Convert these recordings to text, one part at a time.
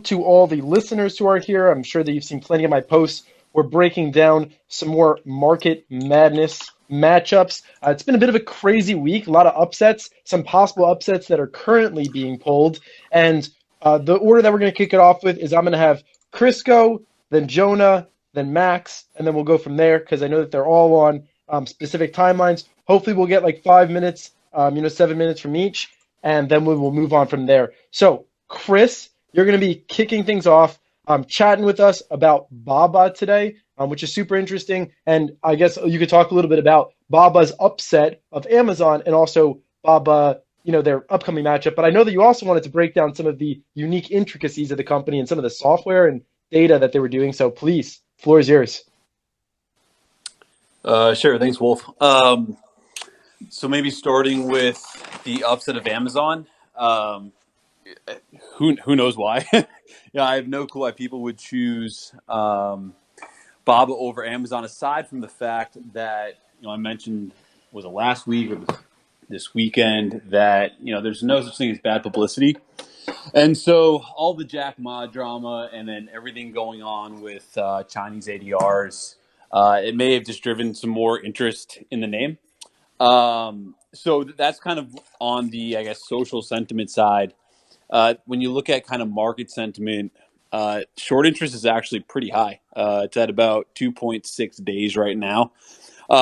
to all the listeners who are here. I'm sure that you've seen plenty of my posts. We're breaking down some more market madness matchups. It's been a bit of a crazy week, a lot of upsets, some possible upsets that are currently being pulled. And the order that we're going to kick it off with is I'm going to have Chris go, then Jonah, then Max, and then we'll go from there because I know that they're all on specific timelines. Hopefully, we'll get like 5 minutes, 7 minutes from each, and then we will move on from there. So, Chris, you're going to be kicking things off, chatting with us about Baba today, which is super interesting. And I guess you could talk a little bit about Baba's upset of Amazon and also Baba, their upcoming matchup. But I know that you also wanted to break down some of the unique intricacies of the company and some of the software and data that they were doing. So please, floor is yours. Sure. Thanks, Wolf. So maybe starting with the upset of Amazon. Who knows why? Yeah, I have no clue why people would choose Baba over Amazon. Aside from the fact that I mentioned, was it last week or this weekend, that there's no such thing as bad publicity, and so all the Jack Ma drama and then everything going on with Chinese ADRs, it may have just driven some more interest in the name. So that's kind of on the, I guess, social sentiment side. When you look at kind of market sentiment, short interest is actually pretty high. It's at about 2.6 days right now,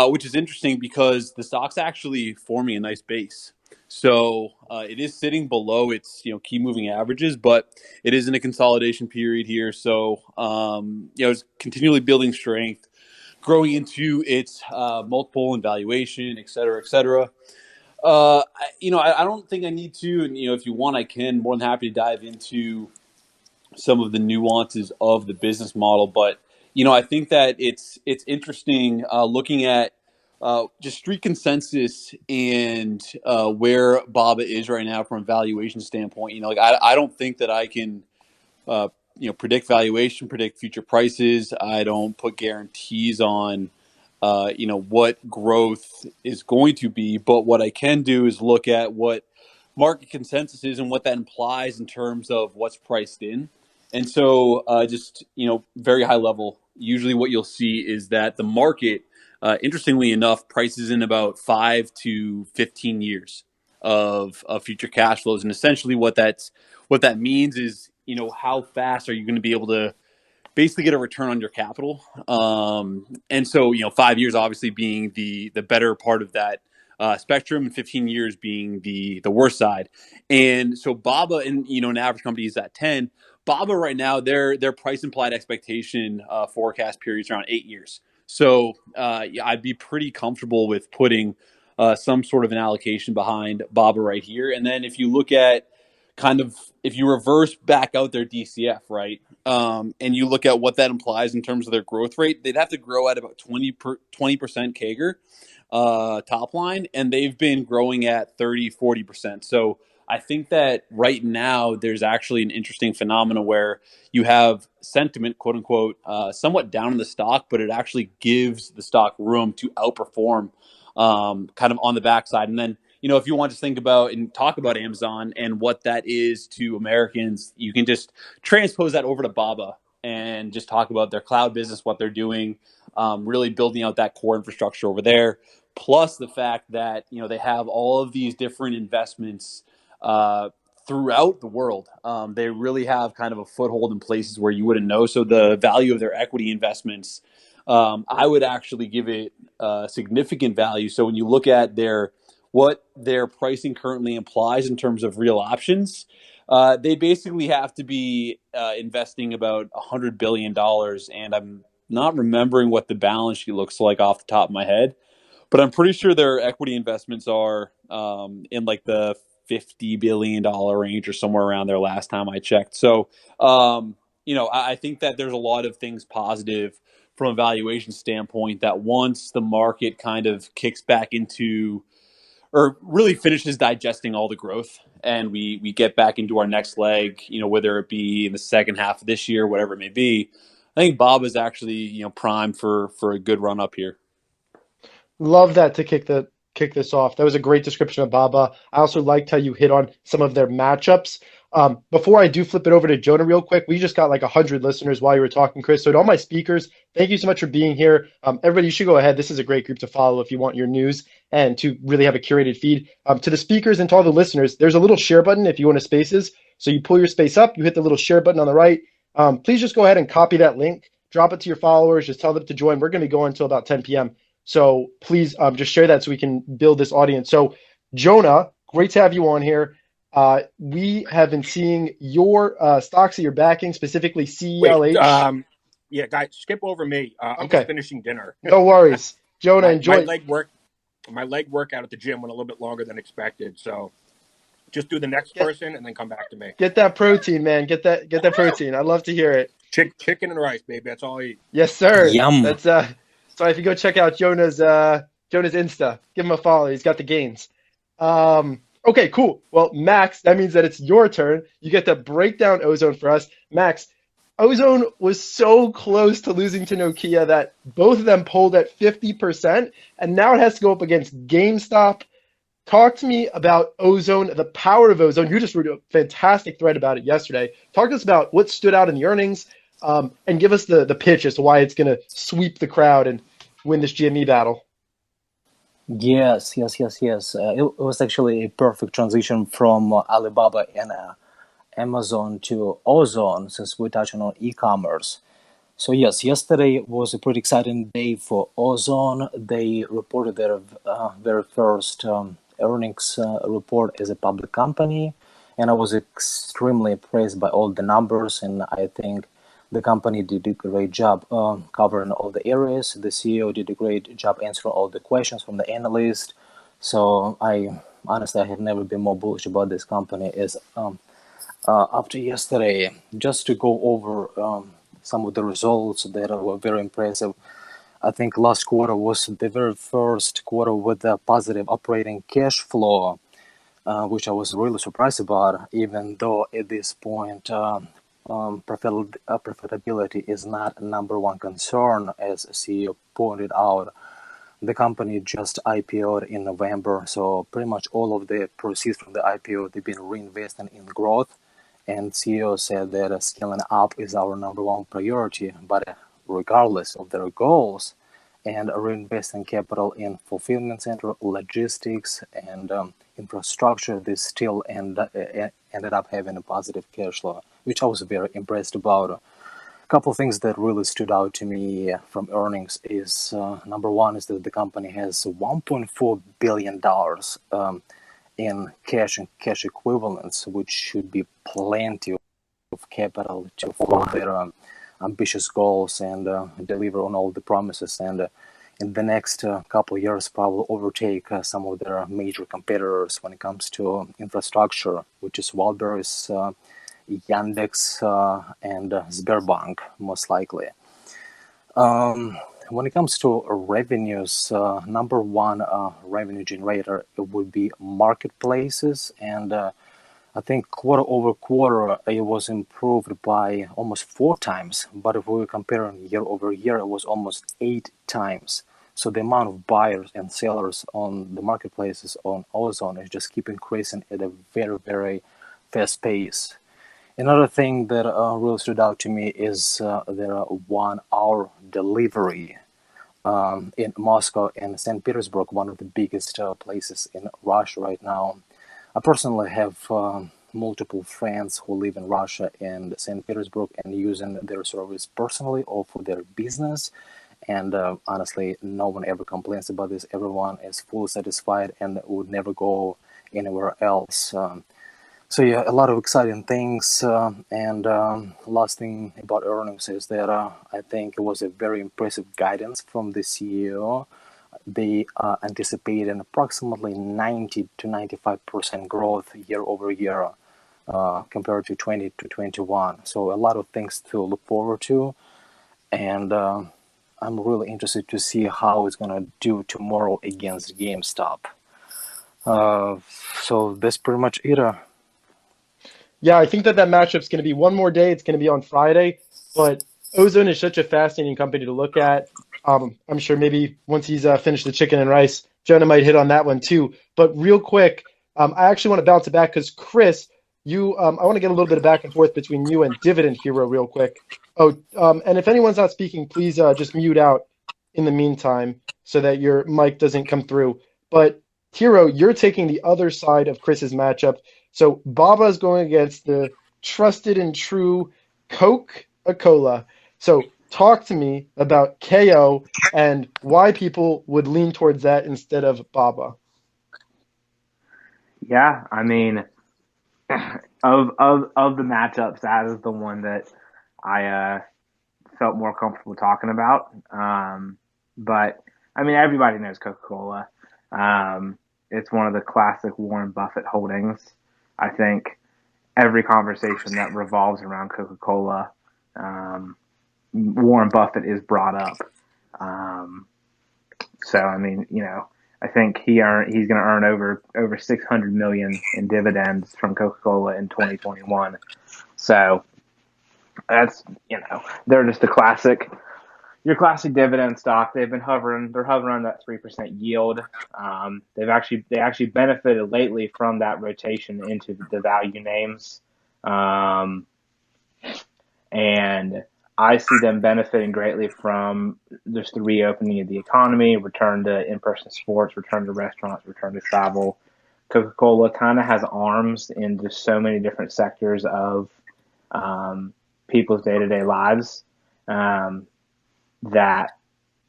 which is interesting because the stock's actually forming a nice base. So it is sitting below its key moving averages, but it is in a consolidation period here. So it's continually building strength, growing into its multiple and valuation, et cetera, et cetera. I don't think I need to, and if you want, I can. More than happy to dive into some of the nuances of the business model, but I think that it's interesting looking at just street consensus and where Baba is right now from a valuation standpoint. I don't think that I can predict valuation, predict future prices. I don't put guarantees on what growth is going to be, but what I can do is look at what market consensus is and what that implies in terms of what's priced in. And so just very high level, usually what you'll see is that the market, interestingly enough, prices in about 5 to 15 years of future cash flows. And essentially what that means is how fast are you going to be able to basically get a return on your capital. And so 5 years obviously being the better part of that spectrum, and 15 years being the worst side. And so Baba, and an average company is at 10. Baba right now, their price implied expectation forecast period is around 8 years. So I'd be pretty comfortable with putting some sort of an allocation behind Baba right here. And then if you look at kind of, if you reverse back out their DCF, right, and you look at what that implies in terms of their growth rate, they'd have to grow at about 20% CAGR top line, and they've been growing at 30-40%. So I think that right now there's actually an interesting phenomenon where you have sentiment, quote unquote, somewhat down in the stock, but it actually gives the stock room to outperform kind of on the backside. And then, if you want to think about and talk about Amazon and what that is to Americans, you can just transpose that over to Baba and just talk about their cloud business, what they're doing, really building out that core infrastructure over there. Plus the fact that, they have all of these different investments throughout the world. They really have kind of a foothold in places where you wouldn't know. So the value of their equity investments, I would actually give it significant value. So when you look at what their pricing currently implies in terms of real options, they basically have to be investing about $100 billion. And I'm not remembering what the balance sheet looks like off the top of my head, but I'm pretty sure their equity investments are in like the $50 billion range or somewhere around there last time I checked. So, I think that there's a lot of things positive from a valuation standpoint that once the market kind of kicks back into, or really finishes digesting all the growth, and we get back into our next leg, whether it be in the second half of this year, whatever it may be, I think Bob is actually, primed for a good run up here. Love that to kick the kick this off. That was a great description of Baba. I also liked how you hit on some of their matchups. Before I do flip it over to Jonah real quick, we just got like 100 listeners while you were talking, Chris. So to all my speakers, thank you so much for being here. Everybody, you should go ahead. This is a great group to follow if you want your news and to really have a curated feed. To the speakers and to all the listeners, there's a little share button if you want to spaces. So you pull your space up, you hit the little share button on the right. Please just go ahead and copy that link, drop it to your followers, just tell them to join. We're going to be going until about 10 p.m. So please just share that so we can build this audience. So Jonah, great to have you on here. We have been seeing your stocks that you're backing, specifically CELH. Wait, yeah, guys, skip over me. I'm Okay. just finishing dinner. No worries. Jonah, enjoy. My leg workout at the gym went a little bit longer than expected, so just do the next person and then come back to me. Get that protein, man. Get that protein. I'd love to hear it. Chicken and rice, baby. That's all I eat. Yes, sir. Yum. That's so if you go check out Jonah's Insta, give him a follow. He's got the gains. Okay, cool. Well, Max, that means that it's your turn. You get to break down Ozone for us. Max, Ozone was so close to losing to Nokia that both of them pulled at 50%, and now it has to go up against GameStop. Talk to me about Ozone, the power of Ozone. You just wrote a fantastic thread about it yesterday. Talk to us about what stood out in the earnings, and give us the pitch as to why it's going to sweep the crowd and win this GME battle. Yes. It was actually a perfect transition from Alibaba and Amazon to Ozone, since we're touching on e-commerce. So yes, yesterday was a pretty exciting day for Ozone. They reported their very first earnings report as a public company, and I was extremely impressed by all the numbers, and I think the company did a great job covering all the areas. The CEO did a great job answering all the questions from the analyst. So I have never been more bullish about this company as after yesterday. Just to go over some of the results that were very impressive. I think last quarter was the very first quarter with a positive operating cash flow, which I was really surprised about, even though at this point profitability is not a number one concern, as CEO pointed out. The company just IPO'd in November, so pretty much all of the proceeds from the IPO, they've been reinvesting in growth. And CEO said that scaling up is our number one priority, but regardless of their goals, and reinvesting capital in fulfillment center, logistics, and infrastructure, they still ended up having a positive cash flow, which I was very impressed about. A couple of things that really stood out to me from earnings is number one is that the company has $1.4 billion in cash and cash equivalents, which should be plenty of capital to follow their ambitious goals and deliver on all the promises, and in the next couple of years probably overtake some of their major competitors when it comes to infrastructure, which is Wildberries, Yandex, and Sberbank, most likely. When it comes to revenues, number one revenue generator, it would be marketplaces, and I think quarter over quarter it was improved by almost 4 times, but if we were comparing year over year, it was almost 8 times. So the amount of buyers and sellers on the marketplaces on Ozone is just keep increasing at a very, very fast pace. Another thing that really stood out to me is their 1 hour delivery in Moscow and St. Petersburg, one of the biggest places in Russia right now. I personally have multiple friends who live in Russia and St. Petersburg and using their service personally or for their business. And honestly, no one ever complains about this. Everyone is fully satisfied and would never go anywhere else. So yeah, a lot of exciting things. And last thing about earnings is that I think it was a very impressive guidance from the CEO. They anticipate an approximately 90 to 95% growth year over year compared to 20 to 21. So a lot of things to look forward to. And I'm really interested to see how it's going to do tomorrow against GameStop. So that's pretty much it. Yeah, I think that matchup's going to be one more day. It's going to be on Friday, but Ozone is such a fascinating company to look at. I'm sure maybe once he's finished the chicken and rice, Jonah might hit on that one too. But real quick, I actually want to bounce it back because Chris, you, I want to get a little bit of back and forth between you and Dividend Hero real quick. Oh, and if anyone's not speaking, please just mute out in the meantime so that your mic doesn't come through. But Hero, you're taking the other side of Chris's matchup. So Baba is going against the trusted and true Coca-Cola. So talk to me about KO and why people would lean towards that instead of Baba. Yeah, I mean, of the matchups, that is the one that I felt more comfortable talking about. But I mean, everybody knows Coca-Cola. It's one of the classic Warren Buffett holdings. I think every conversation that revolves around Coca-Cola, Warren Buffett is brought up. So I mean, I think he's going to earn over $600 million in dividends from Coca-Cola in 2021. So that's they're just your classic dividend stock. They're hovering on that 3% yield. They actually benefited lately from that rotation into the value names, and I see them benefiting greatly from just the reopening of the economy, return to in-person sports, return to restaurants, return to travel. Coca-Cola kind of has arms in just so many different sectors of people's day-to-day lives that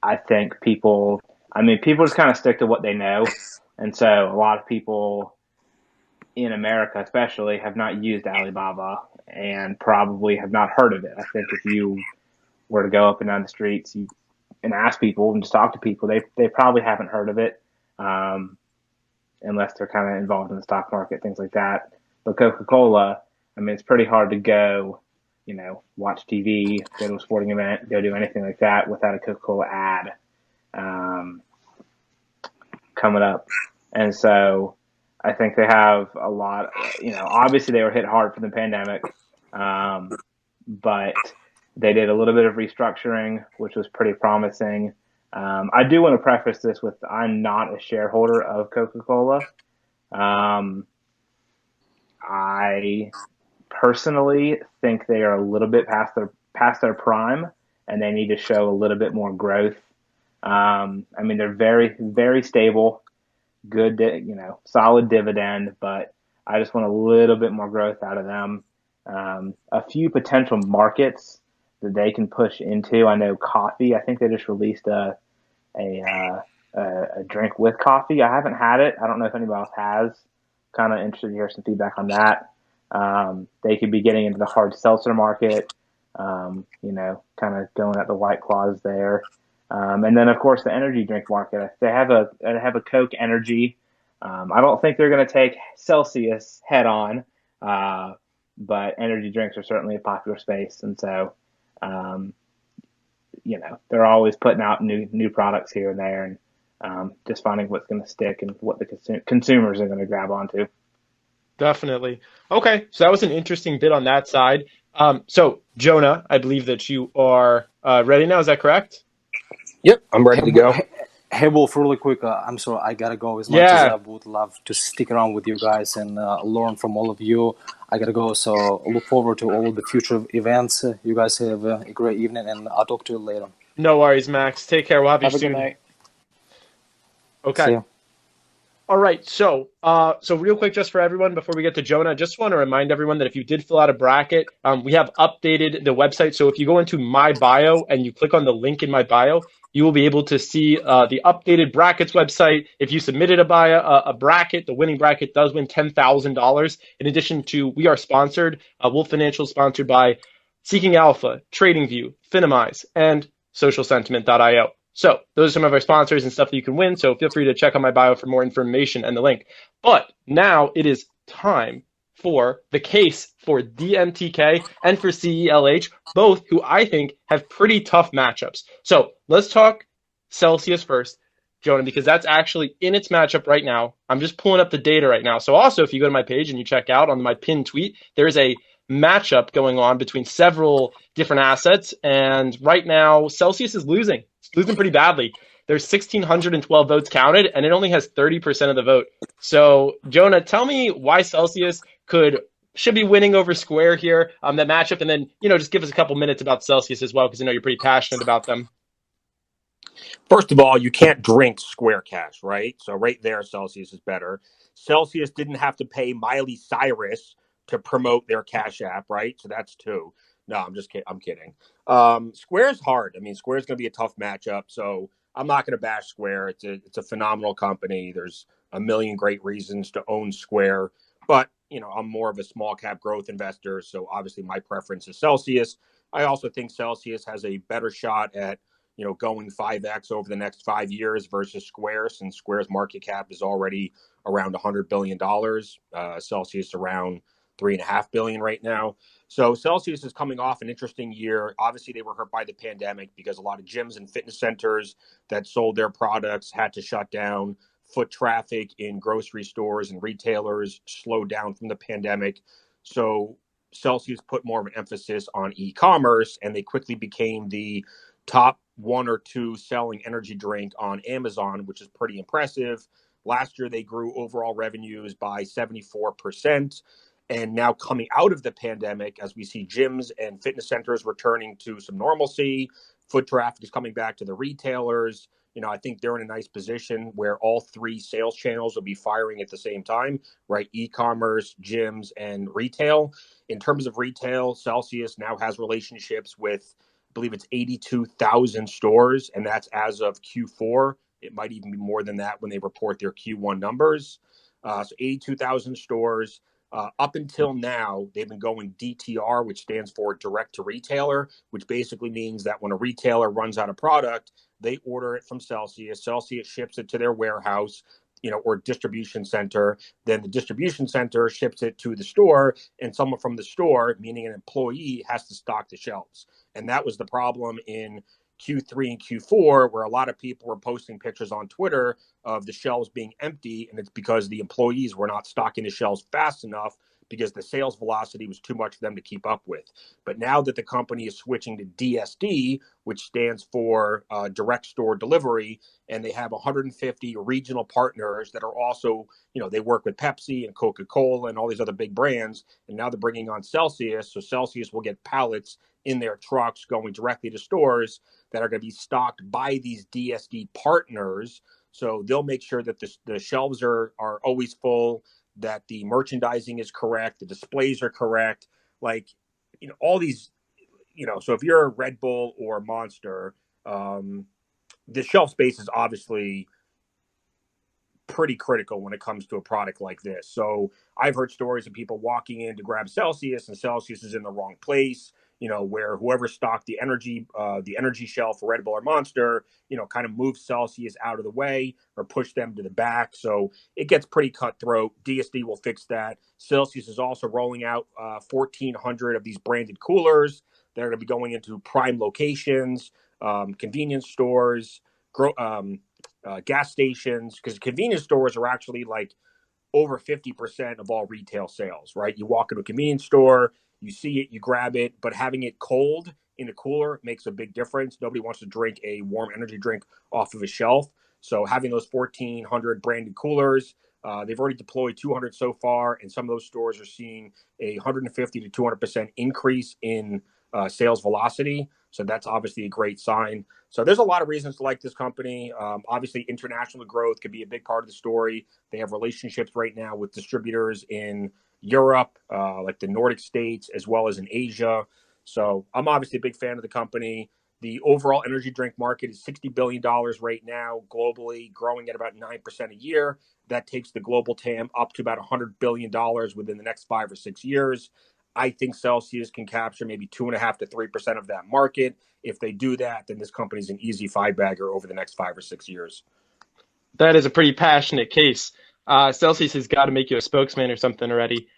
I think people just kind of stick to what they know. And so a lot of people in America especially have not used Alibaba and probably have not heard of it. I think if you were to go up and down the streets and ask people and just talk to people, they probably haven't heard of it unless they're kind of involved in the stock market, things like that. But Coca-Cola, I mean, it's pretty hard to go, watch TV, go to a sporting event, go do anything like that without a Coca-Cola ad coming up. And so I think they have a lot, obviously they were hit hard from the pandemic, but they did a little bit of restructuring, which was pretty promising. I do want to preface this with I'm not a shareholder of Coca-Cola. I personally think they are a little bit past their prime, and they need to show a little bit more growth. I mean, they're very, very stable, good, solid dividend, but I just want a little bit more growth out of them. A few potential markets that they can push into. I know coffee. I think they just released a drink with coffee. I haven't had it. I don't know if anybody else has. Kind of interested to hear some feedback on that. They could be getting into the hard seltzer market. Kind of going at the White Claws there. And then, of course, the energy drink market. They have a Coke Energy. I don't think they're going to take Celsius head on, but energy drinks are certainly a popular space. And so, they're always putting out new products here and there, and just finding what's going to stick and what the consumers are going to grab onto. Definitely. Okay, so that was an interesting bit on that side. So, Jonah, I believe that you are ready now. Is that correct? Yep, I'm ready to go. Hey, Wolf, really quick. I'm sorry, I gotta go. As much as I would love to stick around with you guys and learn from all of you, I gotta go. So look forward to all of the future events. You guys have a great evening, and I'll talk to you later. No worries, Max. Take care. We'll have you soon. Have a good night. Okay. See ya. All right, so real quick, just for everyone, before we get to Jonah, I just want to remind everyone that if you did fill out a bracket, we have updated the website. So if you go into my bio and you click on the link in my bio, you will be able to see the updated brackets website. If you submitted a bracket, the winning bracket does win $10,000. In addition to, we are sponsored, Wolf Financial sponsored by Seeking Alpha, TradingView, Finimize, and SocialSentiment.io. So those are some of our sponsors and stuff that you can win. So feel free to check out my bio for more information and the link. But now it is time for the case for DMTK and for CELH, both who I think have pretty tough matchups. So let's talk Celsius first, Jonah, because that's actually in its matchup right now. I'm just pulling up the data right now. So also, if you go to my page and you check out on my pinned tweet, there's a matchup going on between several different assets. And right now, Celsius is losing. It's losing pretty badly. There's 1,612 votes counted, and it only has 30% of the vote. So, Jonah, tell me why Celsius should be winning over Square here, that matchup, and then, just give us a couple minutes about Celsius as well, because I know you're pretty passionate about them. First of all, you can't drink Square Cash, right? So right there, Celsius is better. Celsius didn't have to pay Miley Cyrus to promote their Cash App, right? So that's two. No, I'm just kidding. I'm kidding. Square's hard. I mean, Square's going to be a tough matchup. So I'm not going to bash Square. It's a phenomenal company. There's a million great reasons to own Square, but I'm more of a small cap growth investor. So obviously my preference is Celsius. I also think Celsius has a better shot at going 5x over the next 5 years versus Square, since Square's market cap is already around $100 billion. Celsius around $3.5 billion right now. So Celsius is coming off an interesting year. Obviously, they were hurt by the pandemic because a lot of gyms and fitness centers that sold their products had to shut down. Foot traffic in grocery stores and retailers slowed down from the pandemic. So Celsius put more of an emphasis on e-commerce, and they quickly became the top 1 or 2 selling energy drink on Amazon, which is pretty impressive. Last year, they grew overall revenues by 74%. And now coming out of the pandemic, as we see gyms and fitness centers returning to some normalcy, foot traffic is coming back to the retailers. I think they're in a nice position where all 3 sales channels will be firing at the same time, right? E-commerce, gyms, and retail. In terms of retail, Celsius now has relationships with, I believe it's 82,000 stores, and that's as of Q4. It might even be more than that when they report their Q1 numbers. So 82,000 stores. Up until now, they've been going DTR, which stands for direct to retailer, which basically means that when a retailer runs out of product, they order it from Celsius. Celsius ships it to their warehouse, or distribution center. Then the distribution center ships it to the store, and someone from the store, meaning an employee, has to stock the shelves. And that was the problem in Q3 and Q4, where a lot of people were posting pictures on Twitter of the shelves being empty, and it's because the employees were not stocking the shelves fast enough because the sales velocity was too much for them to keep up with. But now that the company is switching to DSD, which stands for direct store delivery, and they have 150 regional partners that are also, they work with Pepsi and Coca-Cola and all these other big brands, and now they're bringing on Celsius, so Celsius will get pallets in their trucks going directly to stores that are going to be stocked by these DSD partners. So they'll make sure that the shelves are always full, that the merchandising is correct, the displays are correct, all these, so if you're a Red Bull or Monster, the shelf space is obviously pretty critical when it comes to a product like this. So I've heard stories of people walking in to grab Celsius, and Celsius is in the wrong place, where whoever stocked the energy shelf for Red Bull or Monster, kind of moves Celsius out of the way or push them to the back. So it gets pretty cutthroat. DSD will fix that. Celsius is also rolling out 1,400 of these branded coolers that are going to be going into prime locations, convenience stores, gas stations, because convenience stores are actually over 50% of all retail sales, right? You walk into a convenience store, you see it, you grab it, but having it cold in a cooler makes a big difference. Nobody wants to drink a warm energy drink off of a shelf. So having those 1,400 branded coolers, they've already deployed 200 so far, and some of those stores are seeing a 150 to 200% increase in sales velocity. So that's obviously a great sign. So there's a lot of reasons to like this company. Obviously, international growth could be a big part of the story. They have relationships right now with distributors in Europe, like the Nordic states, as well as in Asia. So I'm obviously a big fan of the company. The overall energy drink market is $60 billion right now globally, growing at about 9% a year. That takes the global TAM up to about $100 billion within the next 5 or 6 years. I think Celsius can capture maybe 2.5 to 3% of that market. If they do that, then this company's an easy 5-bagger over the next 5 or 6 years. That is a pretty passionate case. Celsius has got to make you a spokesman or something already.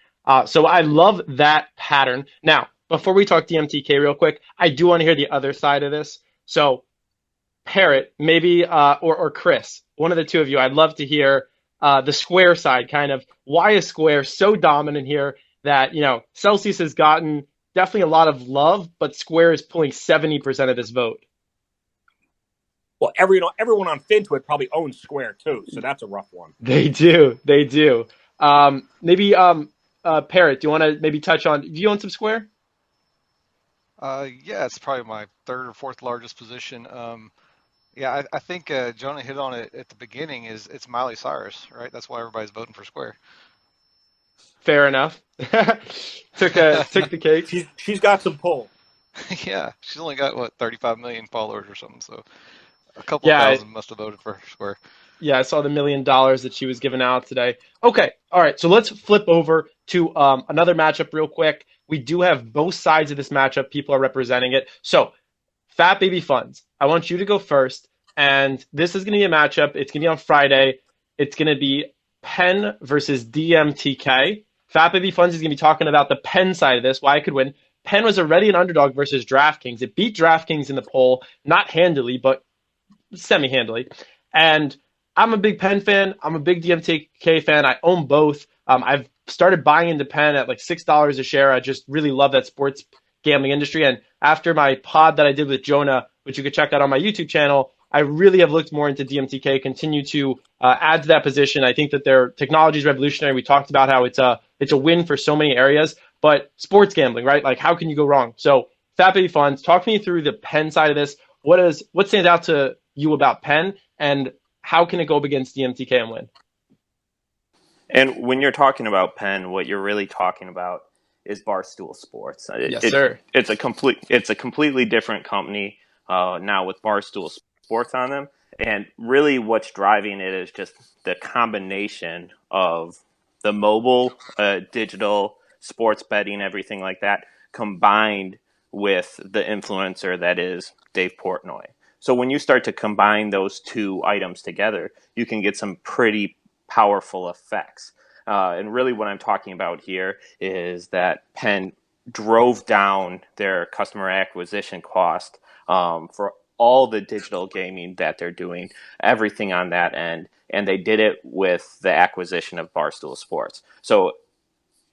So I love that pattern. Now, before we talk DMTK real quick, I do want to hear the other side of this. So Parrot, maybe, or Chris, one of the two of you, I'd love to hear the Square side, kind of. Why is Square so dominant here that, Celsius has gotten definitely a lot of love, but Square is pulling 70% of this vote? Well, everyone on FinTwit probably owns Square too, so that's a rough one. They do. They do. Maybe Parrot, do you want to maybe touch on? Do you own some Square? Yeah, it's probably my third or fourth largest position. Yeah, I think Jonah hit on it at the beginning. Is it's Miley Cyrus, right? That's why everybody's voting for Square. Fair enough. took the cake. She's got some pull. Yeah, she's only got what 35 million followers or something, so a couple Yeah, thousand must have voted for Square. yeah, I saw the $1 million that she was giving out today. Okay, all right. So let's flip over to another matchup real quick. We do have both sides of this matchup. People are representing it. So, Fat Baby Funds, I want you to go first. And this is going to be a matchup. It's going to be on Friday. It's going to be Penn versus DMTK. Fat Baby Funds is going to be talking about the Penn side of this, why I could win. Penn was already an underdog versus DraftKings. It beat DraftKings in the poll, not handily, but semi-handily. And I'm a big Penn fan. I'm a big DMTK fan. I own both. I've started buying into Penn at like $6 a share. I just really love that sports gambling industry. And after my pod that I did with Jonah, which you could check out on my YouTube channel, I really have looked more into DMTK, continue to add to that position. I think that their technology is revolutionary. We talked about how it's a win for so many areas, but sports gambling, right? Like, how can you go wrong? So, Fat Baby Funds, talk me through the Penn side of this. What stands out to you about Penn, and how can it go up against DMTK and win? And when you're talking about Penn, what you're really talking about is Barstool Sports. Yes, sir. It's a completely different company now with Barstool Sports on them. And really what's driving it is just the combination of the mobile, digital, sports betting, everything like that, combined with the influencer that is Dave Portnoy. So when you start to combine those two items together, you can get some pretty powerful effects. And really what I'm talking about here is that Penn drove down their customer acquisition cost for all the digital gaming that they're doing, everything on that end. And they did it with the acquisition of Barstool Sports. So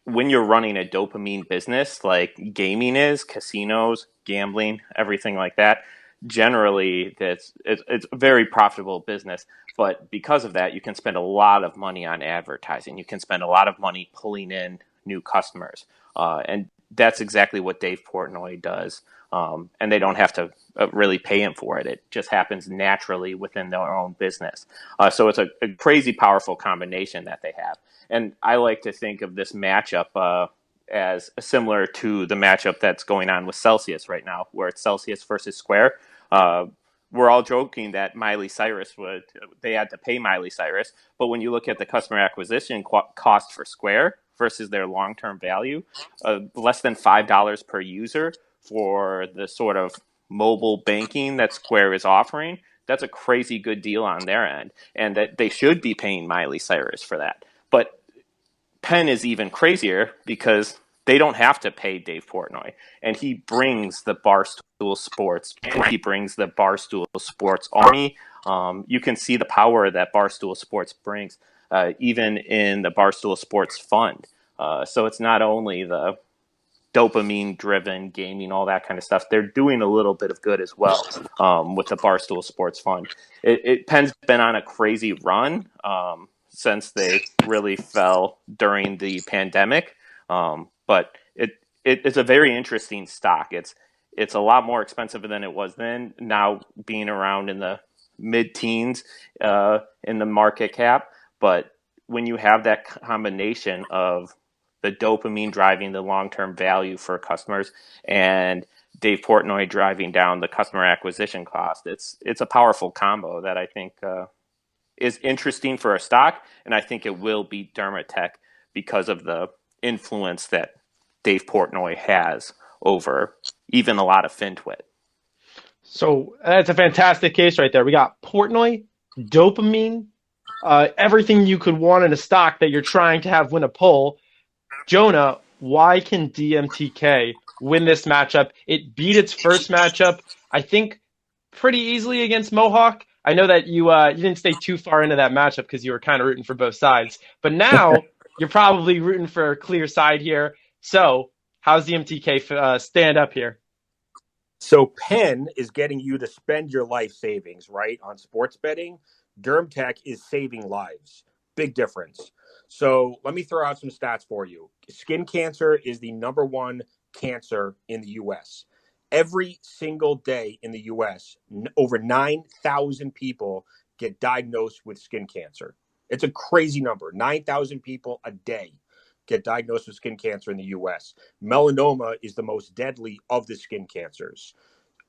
when you're running a dopamine business like gaming is, casinos, gambling, everything like that, generally it's a very profitable business. But because of that, you can spend a lot of money on advertising. You can spend a lot of money pulling in new customers. And that's exactly what Dave Portnoy does. And they don't have to really pay him for it. It just happens naturally within their own business. So it's a crazy powerful combination that they have. And I like to think of this matchup as similar to the matchup that's going on with Celsius right now, where it's Celsius versus Square. We're all joking that they had to pay Miley Cyrus. But when you look at the customer acquisition cost for Square versus their long-term value, less than $5 per user for the sort of mobile banking that Square is offering, that's a crazy good deal on their end. And that they should be paying Miley Cyrus for that. But Penn is even crazier because they don't have to pay Dave Portnoy. And he brings the Barstool Sports. He brings the Barstool Sports army. You can see the power that Barstool Sports brings, even in the Barstool Sports Fund. So it's not only the dopamine-driven gaming, all that kind of stuff. They're doing a little bit of good as well with the Barstool Sports Fund. Penn's been on a crazy run since they really fell during the pandemic. But it's a very interesting stock. It's a lot more expensive than it was then, now being around in the mid-teens in the market cap. But when you have that combination of the dopamine driving the long-term value for customers and Dave Portnoy driving down the customer acquisition cost, it's a powerful combo that I think is interesting for a stock, and I think it will beat Dermatech because of the influence that Dave Portnoy has over even a lot of FinTwit. So that's a fantastic case right there. We got Portnoy, dopamine, everything you could want in a stock that you're trying to have win a poll. Jonah, why can DMTK win this matchup? It beat its first matchup, I think, pretty easily against Mohawk. I know that you didn't stay too far into that matchup because you were kind of rooting for both sides. But now you're probably rooting for a clear side here. So how's DMTK stand up here? So Penn is getting you to spend your life savings, right, on sports betting. DermTech is saving lives. Big difference. So let me throw out some stats for you. Skin cancer is the number one cancer in the U.S. Every single day in the U.S., over 9,000 people get diagnosed with skin cancer. It's a crazy number. 9,000 people a day get diagnosed with skin cancer in the U.S. Melanoma is the most deadly of the skin cancers.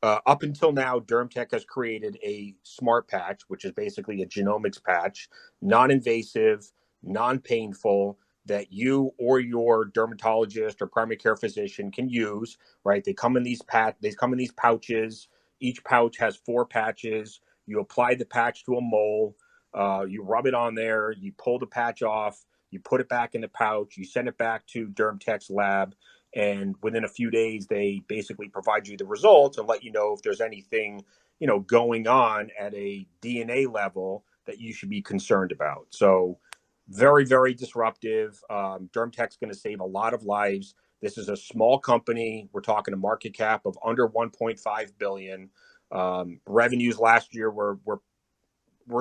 Up until now, DermTech has created a smart patch, which is basically a genomics patch, non-invasive, non-painful, that you or your dermatologist or primary care physician can use. Right? They come in these pouches. Each pouch has 4 patches. You apply the patch to a mole. You rub it on there. You pull the patch off. You put it back in the pouch. You send it back to DermTech's lab. And within a few days, they basically provide you the results and let you know if there's anything, going on at a DNA level that you should be concerned about. So very, very disruptive. DermTech's going to save a lot of lives. This is a small company. We're talking a market cap of under 1.5 billion. Revenues last year were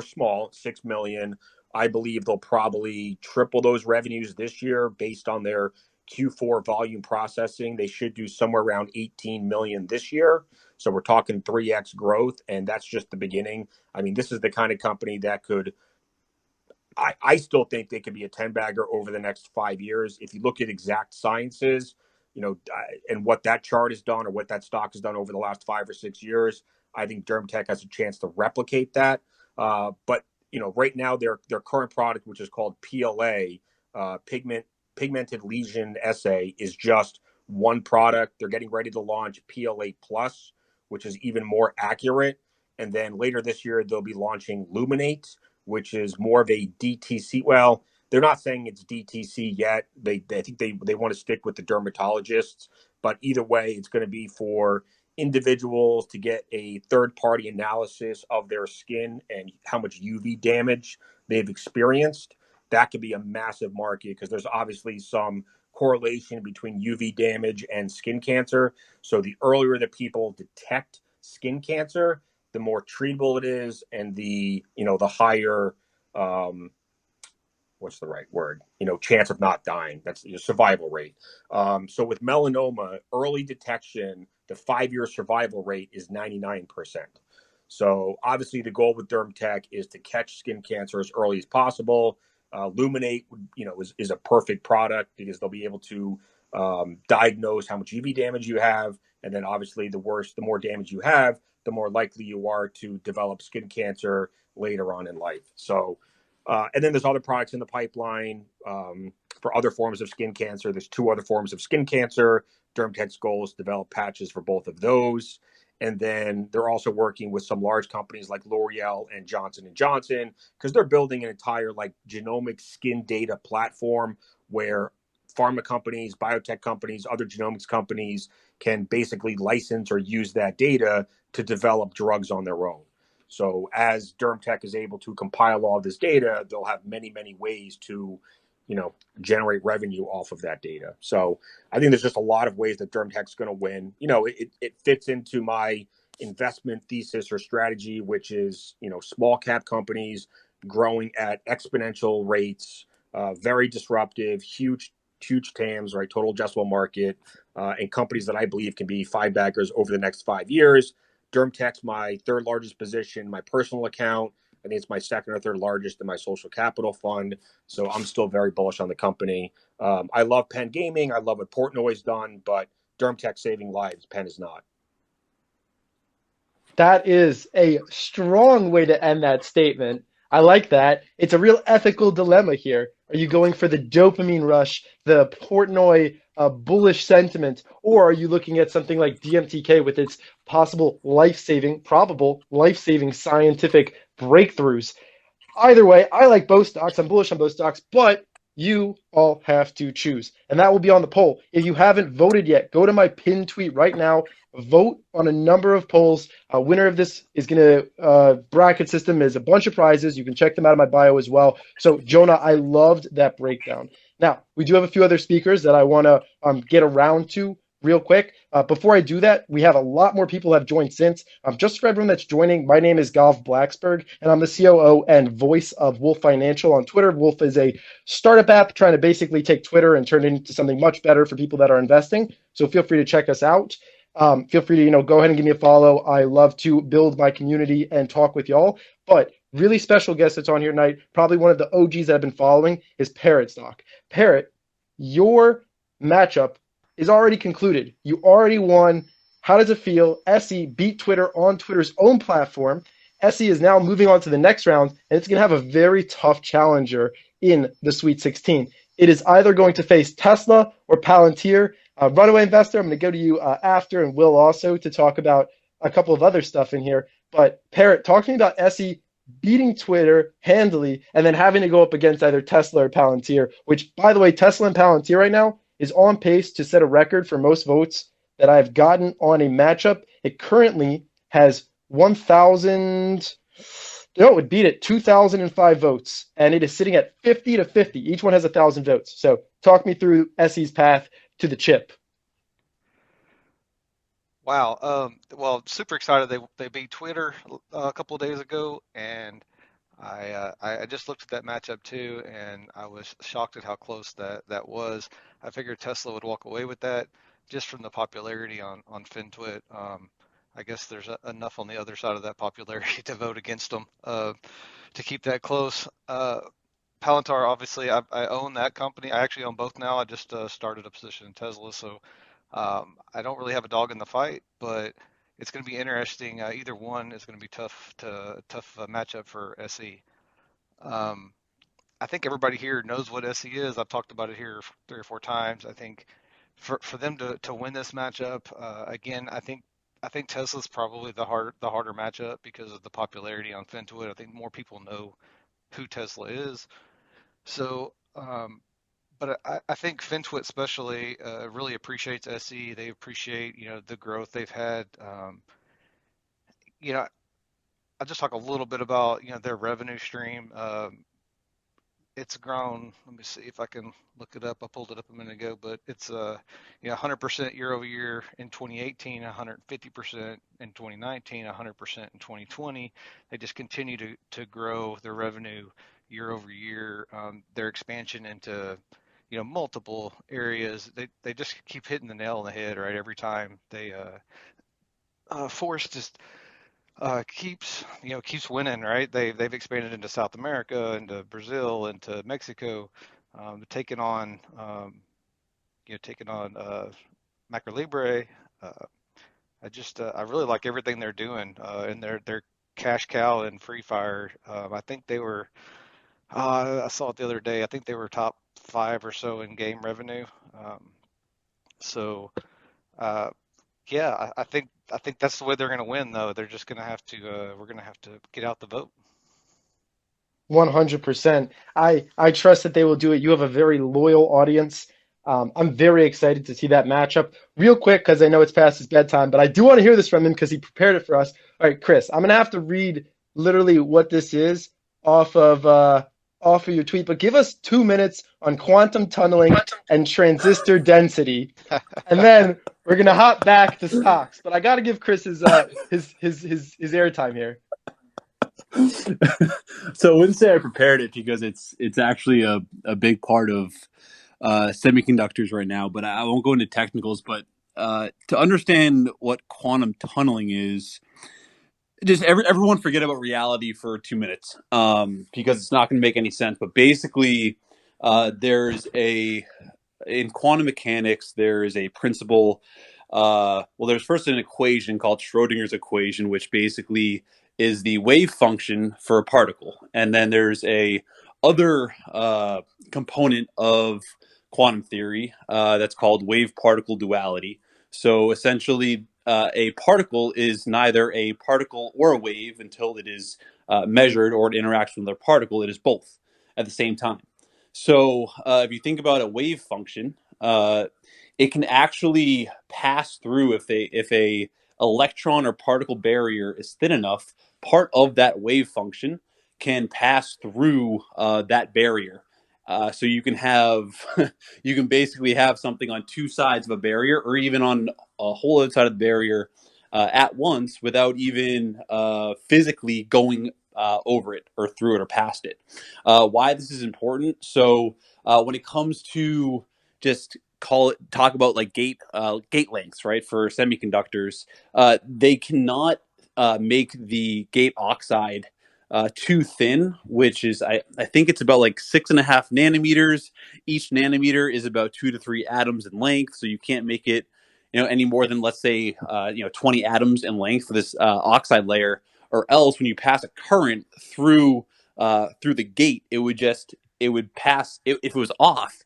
small, 6 million. I believe they'll probably triple those revenues this year based on their Q4 volume processing. They should do somewhere around 18 million this year. So we're talking 3x growth, and that's just the beginning. I mean, this is the kind of company that could, I still think they could be a 10-bagger over the next 5 years. If you look at Exact Sciences, and what that chart has done or what that stock has done over the last 5 or 6 years, I think DermTech has a chance to replicate that. But right now their current product, which is called PLA, pigmented lesion assay, is just one product. They're getting ready to launch PLA Plus, which is even more accurate. And then later this year, they'll be launching Luminate, which is more of a DTC. Well, they're not saying it's DTC yet. They think they want to stick with the dermatologists. But either way, it's going to be for individuals to get a third-party analysis of their skin and how much UV damage they've experienced. That could be a massive market because there's obviously some correlation between UV damage and skin cancer. So the earlier that people detect skin cancer, the more treatable it is, and the higher what's the right word? Chance of not dying. That's your survival rate. So with melanoma, early detection, the 5-year survival rate is 99%. So obviously the goal with DermTech is to catch skin cancer as early as possible. Luminate, is a perfect product because they'll be able to diagnose how much UV damage you have. And then obviously the more damage you have, the more likely you are to develop skin cancer later on in life. So, and then there's other products in the pipeline for other forms of skin cancer. There's 2 other forms of skin cancer. DermTech's goal is to develop patches for both of those. And then they're also working with some large companies like L'Oreal and Johnson & Johnson because they're building an entire genomic skin data platform where pharma companies, biotech companies, other genomics companies can basically license or use that data to develop drugs on their own. So as DermTech is able to compile all this data, they'll have many, many ways to, generate revenue off of that data. So I think there's just a lot of ways that DermTech's going to win. It fits into my investment thesis or strategy, which is, small cap companies growing at exponential rates, very disruptive, huge TAMs, right? Total addressable market, and companies that I believe can be 5-baggers over the next 5 years. DermTech's my 3rd largest position, my personal account. I think it's my 2nd or 3rd largest in my social capital fund. So I'm still very bullish on the company. I love Penn Gaming. I love what Portnoy's done, but DermTech saving lives. Penn is not. That is a strong way to end that statement. I like that. It's a real ethical dilemma here. Are you going for the dopamine rush, the Portnoy bullish sentiment, or are you looking at something like DMTK with its probable life-saving scientific breakthroughs? Either way, I like both stocks. I'm bullish on both stocks, but you all have to choose. And that will be on the poll. If you haven't voted yet, go to my pinned tweet right now. Vote on a number of polls. Winner of this is going to bracket system. There's a bunch of prizes. You can check them out in my bio as well. So, Jonah, I loved that breakdown. Now, we do have a few other speakers that I want to get around to real quick. Before I do that, we have a lot more people have joined since. Just for everyone that's joining, my name is Golf Blacksburg, and I'm the COO and voice of Wolf Financial on Twitter. Wolf is a startup app trying to basically take Twitter and turn it into something much better for people that are investing. So feel free to check us out. Feel free to go ahead and give me a follow. I love to build my community and talk with y'all. But really special guest that's on here tonight, probably one of the OGs that I've been following, is Parrot Stock. Parrot, your matchup is already concluded. You already won. How does it feel? SE beat Twitter on Twitter's own platform. SE is now moving on to the next round, and it's going to have a very tough challenger in the Sweet 16. It is either going to face Tesla or Palantir. Runaway Investor, I'm going to go to you after, and Will also, to talk about a couple of other stuff in here. But Parrot, talking about SE beating Twitter handily and then having to go up against either Tesla or Palantir, which, by the way, Tesla and Palantir right now is on pace to set a record for most votes that I've gotten on a matchup. It currently has 1,000. No, it would beat it 2,005 votes, and it is sitting at 50 to 50. Each one has 1,000 votes. So talk me through SE's path to the chip. Wow. Well, super excited. They beat Twitter a couple of days ago, and I just looked at that matchup too, and I was shocked at how close that was. I figured Tesla would walk away with that just from the popularity on FinTwit. I guess there's enough on the other side of that popularity to vote against them to keep that close. Palantir, obviously, I own that company. I actually own both now. I just started a position in Tesla, so I don't really have a dog in the fight, but it's going to be interesting. Either one is going to be tough matchup for SE. I think everybody here knows what SE is. I've talked about it here 3 or 4 times. I think for them to win this matchup, again, I think Tesla's probably the harder matchup because of the popularity on FinTwit. I think more people know who Tesla is. So, but I think FinTwit especially really appreciates SE. They appreciate the growth they've had. I'll just talk a little bit about their revenue stream. It's grown. Let me see if I can look it up. I pulled it up a minute ago, but it's 100% year over year in 2018, 150% in 2019, 100% in 2020. They just continue to grow their revenue year over year. Their expansion into multiple areas. They just keep hitting the nail on the head, right? Every time they Forrest just keeps winning, right? They've expanded into South America, into Brazil, into Mexico, taking on Macro Libre. I really like everything they're doing, and their cash cow and Free Fire. I think they were. I saw it the other day. I think they were top 5 or so in game revenue. So. Yeah, I think that's the way they're going to win, though. They're just going to have to. We're going to have to get out the vote. 100%. I trust that they will do it. You have a very loyal audience. I'm very excited to see that matchup. Real quick, because I know it's past his bedtime, but I do want to hear this from him because he prepared it for us. All right, Chris, I'm going to have to read literally what this is off of your tweet, but give us 2 minutes on quantum tunneling and transistor density, and then we're gonna hop back to stocks. But I got to give Chris his airtime here. So I wouldn't say I prepared it because it's actually a big part of semiconductors right now. But I won't go into technicals. But to understand what quantum tunneling is, just everyone forget about reality for 2 minutes because it's not going to make any sense. But basically, in quantum mechanics, there is a principle. There's first an equation called Schrodinger's equation, which basically is the wave function for a particle, and then there's a other component of quantum theory that's called wave-particle duality. So essentially, a particle is neither a particle or a wave until it is measured or it interacts with another particle. It is both at the same time. So if you think about a wave function, it can actually pass through if a electron or particle barrier is thin enough. Part of that wave function can pass through that barrier, So you can have, you can basically have something on two sides of a barrier, or even on a whole other side of the barrier at once, without even physically going over it or through it or past it. Why this is important? So when it comes to just talk about like gate lengths, right? For semiconductors, they cannot make the gate oxide too thin, which is I think it's about like 6.5 nanometers. Each nanometer is about 2 to 3 atoms in length, so you can't make it any more than, let's say, 20 atoms in length for this oxide layer, or else when you pass a current through the gate, it would pass, if it was off,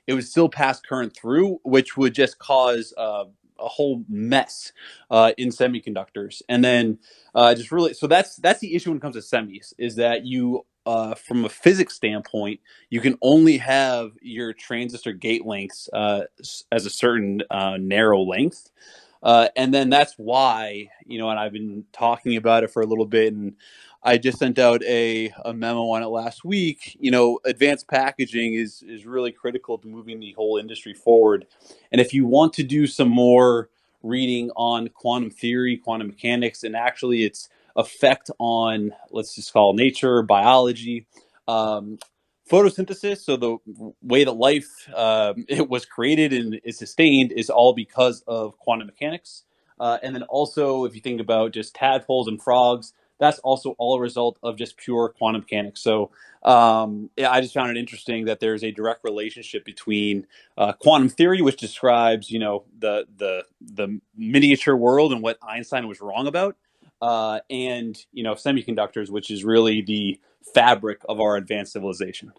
it would still pass current through, which would just cause a whole mess in semiconductors. And then just really, so that's the issue when it comes to semis, is that you from a physics standpoint, you can only have your transistor gate lengths as a certain narrow length. And then that's why, and I've been talking about it for a little bit, and I just sent out a memo on it last week. Advanced packaging is really critical to moving the whole industry forward. And if you want to do some more reading on quantum theory, quantum mechanics, and actually its effect on, let's just call it nature, biology, photosynthesis, so the way that life it was created and is sustained, is all because of quantum mechanics. And then also, if you think about just tadpoles and frogs, that's also all a result of just pure quantum mechanics. So yeah, I just found it interesting that there's a direct relationship between quantum theory, which describes the miniature world and what Einstein was wrong about, and semiconductors, which is really the fabric of our advanced civilization.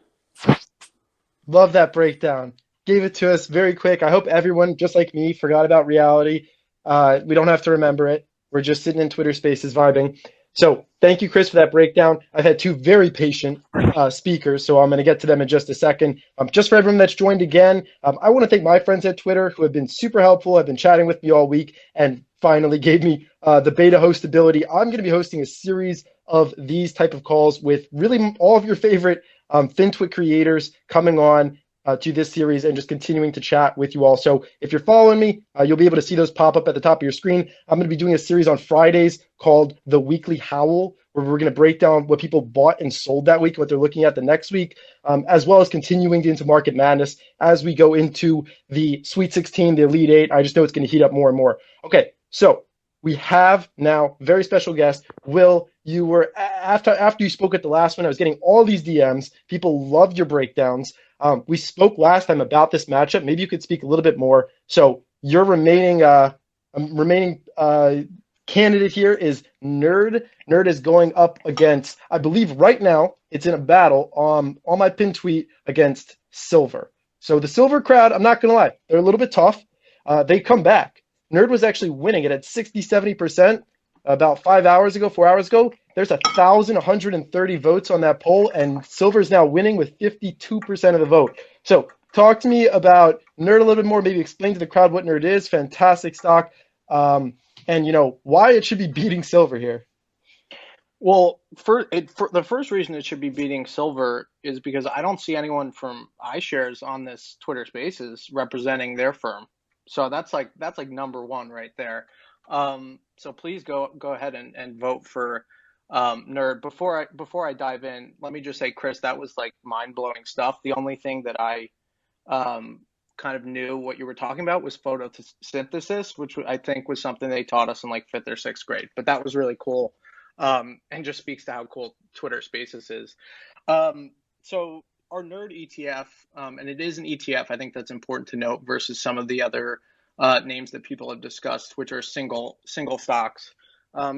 Love that breakdown. Gave it to us very quick. I hope everyone, just like me, forgot about reality. We don't have to remember it. We're just sitting in Twitter Spaces vibing. So thank you, Chris, for that breakdown. I've had two very patient speakers, so I'm going to get to them in just a second. Just for everyone that's joined again, I want to thank my friends at Twitter who have been super helpful, have been chatting with me all week, and finally gave me the beta host ability. I'm going to be hosting a series of these type of calls with really all of your favorite FinTwit creators coming on to this series and just continuing to chat with you all. So if you're following me, you'll be able to see those pop up at the top of your screen. I'm going to be doing a series on Fridays called The Weekly Howl, where we're going to break down what people bought and sold that week, what they're looking at the next week, as well as continuing into Market Madness as we go into the Sweet 16, the Elite Eight. I just know it's going to heat up more and more. Okay, so we have now very special guest. Will, you were after you spoke at the last one, I was getting all these DMs. People loved your breakdowns. We spoke last time about this matchup. Maybe you could speak a little bit more. So your remaining candidate here is Nerd. Nerd is going up against, I believe right now it's in a battle on my pin tweet against Silver. So the Silver crowd, I'm not going to lie, they're a little bit tough. They come back. Nerd was actually winning it at 60, 70% about 4 hours ago. There's 1,130 votes on that poll, and Silver's now winning with 52% of the vote. So talk to me about Nerd a little bit more. Maybe explain to the crowd what Nerd is. Fantastic stock, and why it should be beating Silver here. Well, for the first reason it should be beating Silver is because I don't see anyone from iShares on this Twitter Spaces representing their firm. So that's like number one right there. So please go ahead and vote for Nerd. Before I dive in, let me just say, Chris, that was like mind-blowing stuff. The only thing that I kind of knew what you were talking about was photosynthesis, which I think was something they taught us in like 5th or 6th grade. But that was really cool, and just speaks to how cool Twitter Spaces is. So our Nerd ETF, and it is an ETF, I think that's important to note versus some of the other names that people have discussed, which are single stocks,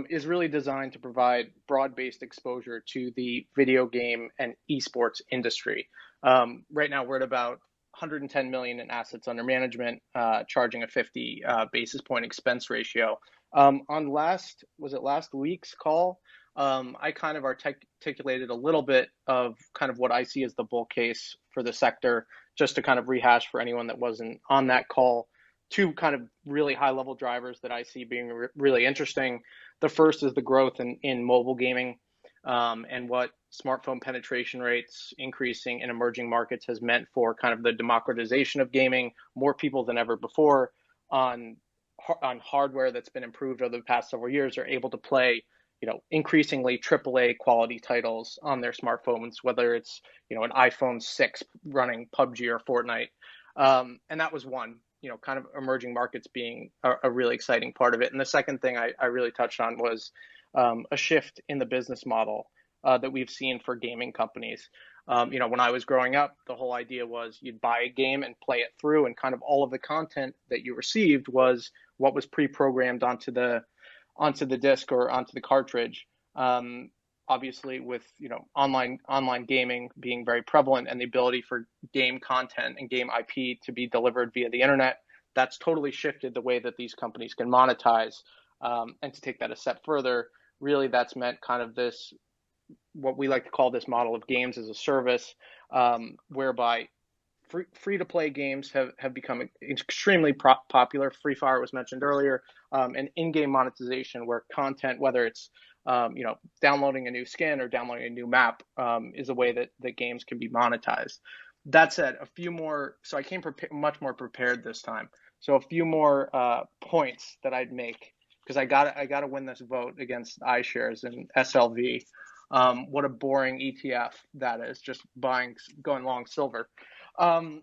is really designed to provide broad-based exposure to the video game and esports industry. Right now, we're at about 110 million in assets under management, charging a 50 basis point expense ratio. On last week's call, I kind of articulated a little bit of kind of what I see as the bull case for the sector, just to kind of rehash for anyone that wasn't on that call. Two kind of really high level drivers that I see being really interesting. The first is the growth in mobile gaming. and what smartphone penetration rates increasing in emerging markets has meant for kind of the democratization of gaming. More people than ever before on hardware that's been improved over the past several years are able to play, increasingly AAA quality titles on their smartphones, whether it's, an iPhone 6 running PUBG or Fortnite. And that was one, kind of emerging markets being a really exciting part of it. And the second thing I really touched on was a shift in the business model that we've seen for gaming companies. When I was growing up, the whole idea was you'd buy a game and play it through, and kind of all of the content that you received was what was pre-programmed onto the disc or onto the cartridge. Obviously, with online gaming being very prevalent and the ability for game content and game IP to be delivered via the internet, that's totally shifted the way that these companies can monetize. And to take that a step further, really that's meant kind of this, what we like to call this model of games as a service, whereby free-to-play games have become extremely popular. Free Fire was mentioned earlier, and in-game monetization where content, whether it's downloading a new skin or downloading a new map, is a way that games can be monetized. That said, a few more. So I came much more prepared this time. So a few more points that I'd make, because I got to win this vote against iShares and SLV. What a boring ETF that is, just going long silver. So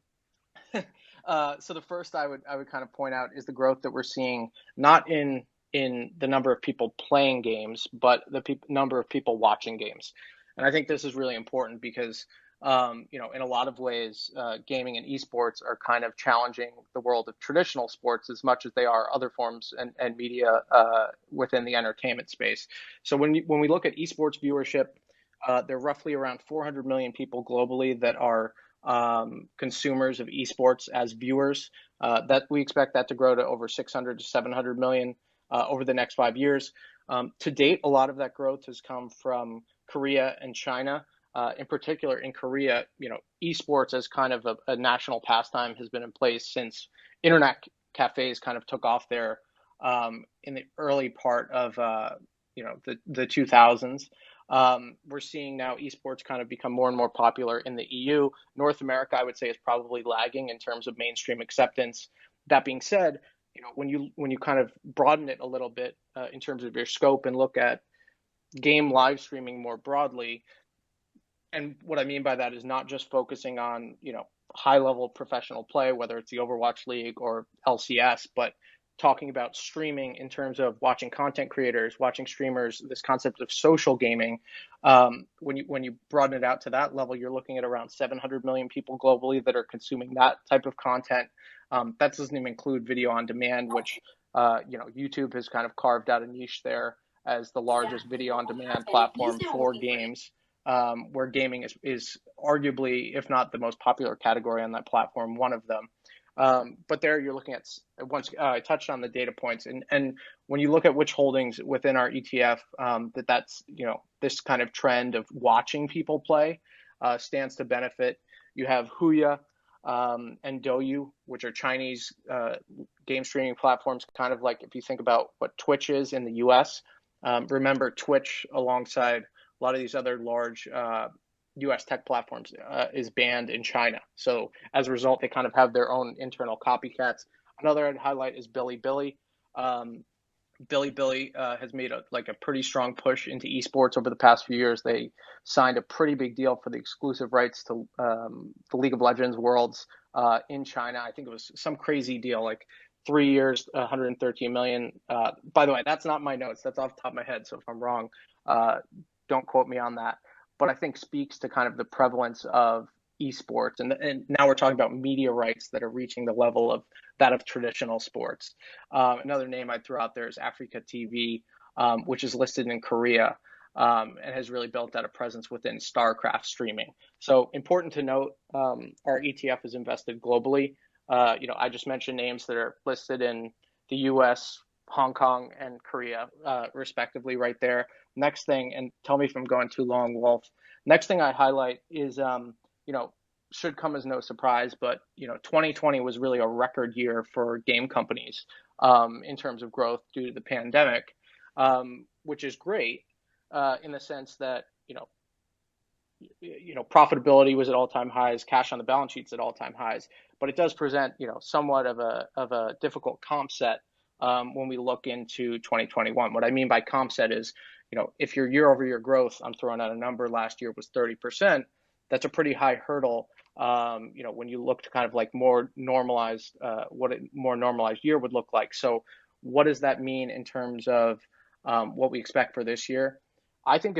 the first I would kind of point out is the growth that we're seeing, not in the number of people playing games, but the number of people watching games. And I think this is really important because, in a lot of ways, gaming and esports are kind of challenging the world of traditional sports as much as they are other forms and media within the entertainment space. So when we look at esports viewership, there are roughly around 400 million people globally that are consumers of esports as viewers. That we expect that to grow to over 600 to 700 million over the next 5 years. To date, a lot of that growth has come from Korea and China. In particular, in Korea, esports as kind of a national pastime has been in place since internet cafes kind of took off there in the early part of the 2000s. We're seeing now esports kind of become more and more popular in the EU. North America, I would say, is probably lagging in terms of mainstream acceptance. That being said, when you kind of broaden it a little bit in terms of your scope and look at game live streaming more broadly, and what I mean by that is not just focusing on high level professional play, whether it's the Overwatch League or LCS, but talking about streaming in terms of watching content creators, watching streamers, this concept of social gaming. When you broaden it out to that level, you're looking at around 700 million people globally that are consuming that type of content. That doesn't even include video on demand, which YouTube has kind of carved out a niche there as the largest video on demand platform for games, where gaming is arguably, if not the most popular category on that platform, one of them. But there you're looking at, once I touched on the data points, and when you look at which holdings within our ETF, that's this kind of trend of watching people play stands to benefit. You have Huya and Douyu, which are Chinese game streaming platforms, kind of like if you think about what Twitch is in the US. Remember, Twitch, alongside a lot of these other large US tech platforms, is banned in China. So as a result, they kind of have their own internal copycats. Another I'd highlight is Bilibili. Bilibili has made a pretty strong push into esports over the past few years. They signed a pretty big deal for the exclusive rights to the League of Legends Worlds in China. I think it was some crazy deal, like 3 years, 113 million. By the way, that's not my notes. That's off the top of my head. So if I'm wrong, don't quote me on that. But I think speaks to kind of the prevalence of esports. And now we're talking about media rights that are reaching the level of that of traditional sports. Another name I'd throw out there is Africa TV, which is listed in Korea and has really built out a presence within StarCraft streaming. So important to note, our ETF is invested globally. I just mentioned names that are listed in the US, Hong Kong, and Korea, respectively, right there. Next thing, and tell me if I'm going too long, Wolf. Next thing I highlight is, should come as no surprise, but 2020 was really a record year for game companies in terms of growth due to the pandemic, which is great. in the sense that, profitability was at all-time highs, cash on the balance sheets at all-time highs, but it does present, somewhat of a difficult comp set when we look into 2021. What I mean by comp set is, if your year-over-year growth, I'm throwing out a number, last year was 30%, that's a pretty high hurdle. When you look to kind of like more normalized, what a more normalized year would look like. So what does that mean in terms of what we expect for this year? I think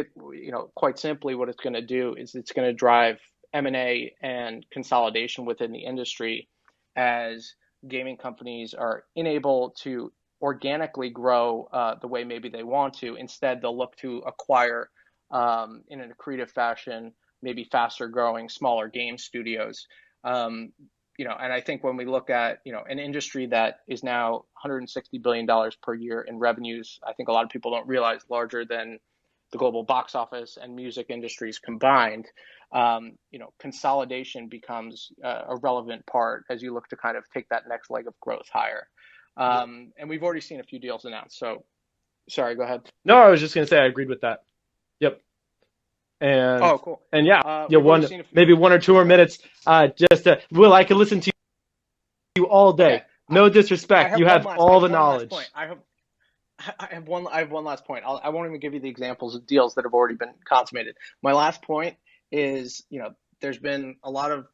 quite simply, what it's going to do is it's going to drive M&A and consolidation within the industry as gaming companies are unable to organically grow the way maybe they want to. Instead, they'll look to acquire in an accretive fashion, maybe faster growing, smaller game studios. And I think when we look at, an industry that is now $160 billion per year in revenues, I think a lot of people don't realize larger than the global box office and music industries combined, consolidation becomes a relevant part as you look to kind of take that next leg of growth higher. And we've already seen a few deals announced. So, sorry, go ahead. No, I was just going to say I agreed with that. Yep. And cool. And yeah, maybe 1 or 2 more minutes. Will, I could listen to you all day. Okay. No disrespect. You have all the knowledge. I have one last point. I won't even give you the examples of deals that have already been consummated. My last point is, there's been a lot of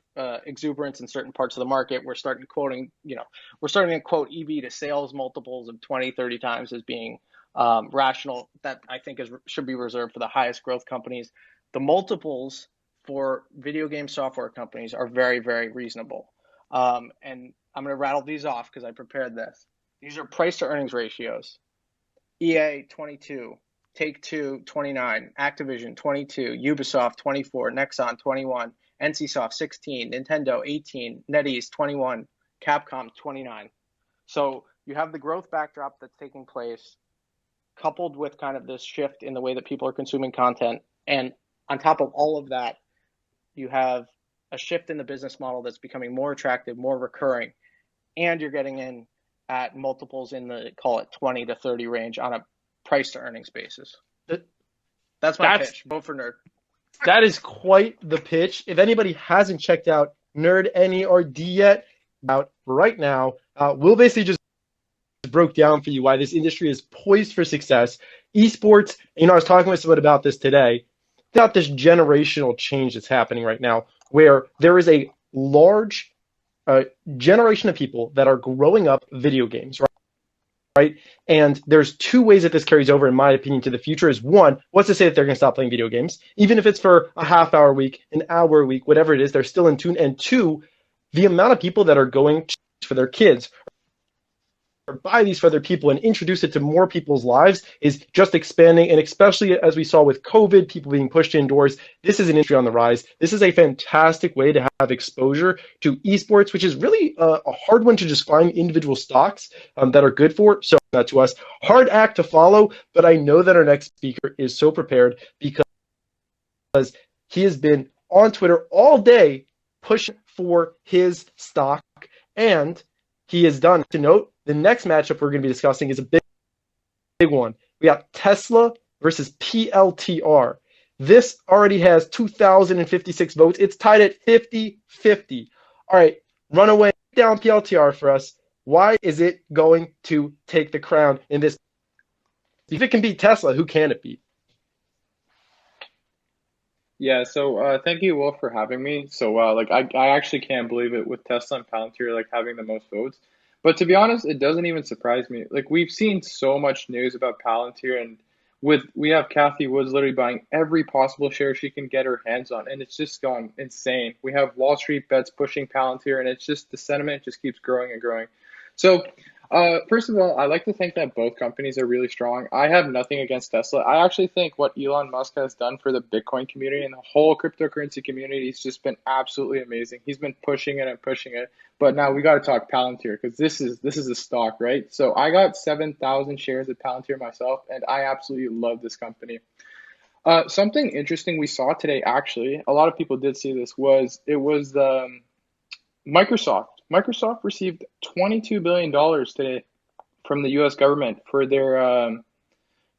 exuberance in certain parts of the market. We're starting to quote EV to sales multiples of 20, 30 times as being rational. That I think should be reserved for the highest growth companies. The multiples for video game software companies are very, very reasonable. And I'm going to rattle these off because I prepared this. These are price to earnings ratios. EA 22, Take-Two 29, Activision 22, Ubisoft 24, Nexon 21, NCSoft 16, Nintendo 18, NetEase 21, Capcom 29. So you have the growth backdrop that's taking place, coupled with kind of this shift in the way that people are consuming content. And on top of all of that, you have a shift in the business model that's becoming more attractive, more recurring, and you're getting in at multiples in the, call it 20 to 30 range on a price to earnings basis. That's my pitch. Vote for Nerd. That is quite the pitch. If anybody hasn't checked out Nerd NERD yet, out right now, Will basically just broke down for you why this industry is poised for success. Esports, I was talking with someone about this today, about this generational change that's happening right now, where there is a large generation of people that are growing up video games, right? And there's 2 ways that this carries over, in my opinion, to the future. Is one, what's to say that they're going to stop playing video games? Even if it's for a half hour a week, an hour a week, whatever it is, they're still in tune. And 2, the amount of people that are going for their kids or buy these for other people and introduce it to more people's lives is just expanding. And especially as we saw with COVID, people being pushed indoors, this is an industry on the rise. This is a fantastic way to have exposure to esports, which is really a hard one to just find individual stocks that are good for. So that to us, hard act to follow, but I know that our next speaker is so prepared because he has been on Twitter all day pushing for his stock, and he is done. To note, the next matchup we're going to be discussing is a big one. We got Tesla versus PLTR. This already has 2,056 votes. It's tied at 50-50. All right, runaway down PLTR for us. Why is it going to take the crown in this? If it can beat Tesla, who can it beat? Yeah, so thank you, Will, for having me. So I actually can't believe it with Tesla and Palantir having the most votes. But to be honest, it doesn't even surprise me. We've seen so much news about Palantir, and we have Cathie Woods literally buying every possible share she can get her hands on, and it's just going insane. We have Wall Street bets pushing Palantir, and it's just the sentiment just keeps growing and growing. So first of all, I like to think that both companies are really strong. I have nothing against Tesla. I actually think what Elon Musk has done for the Bitcoin community and the whole cryptocurrency community has just been absolutely amazing. He's been pushing it and pushing it. But now we got to talk Palantir because this is a stock, right? So I got 7,000 shares of Palantir myself, and I absolutely love this company. Something interesting we saw today, actually, a lot of people did see this, was Microsoft. Microsoft received $22 billion today from the U.S. government for their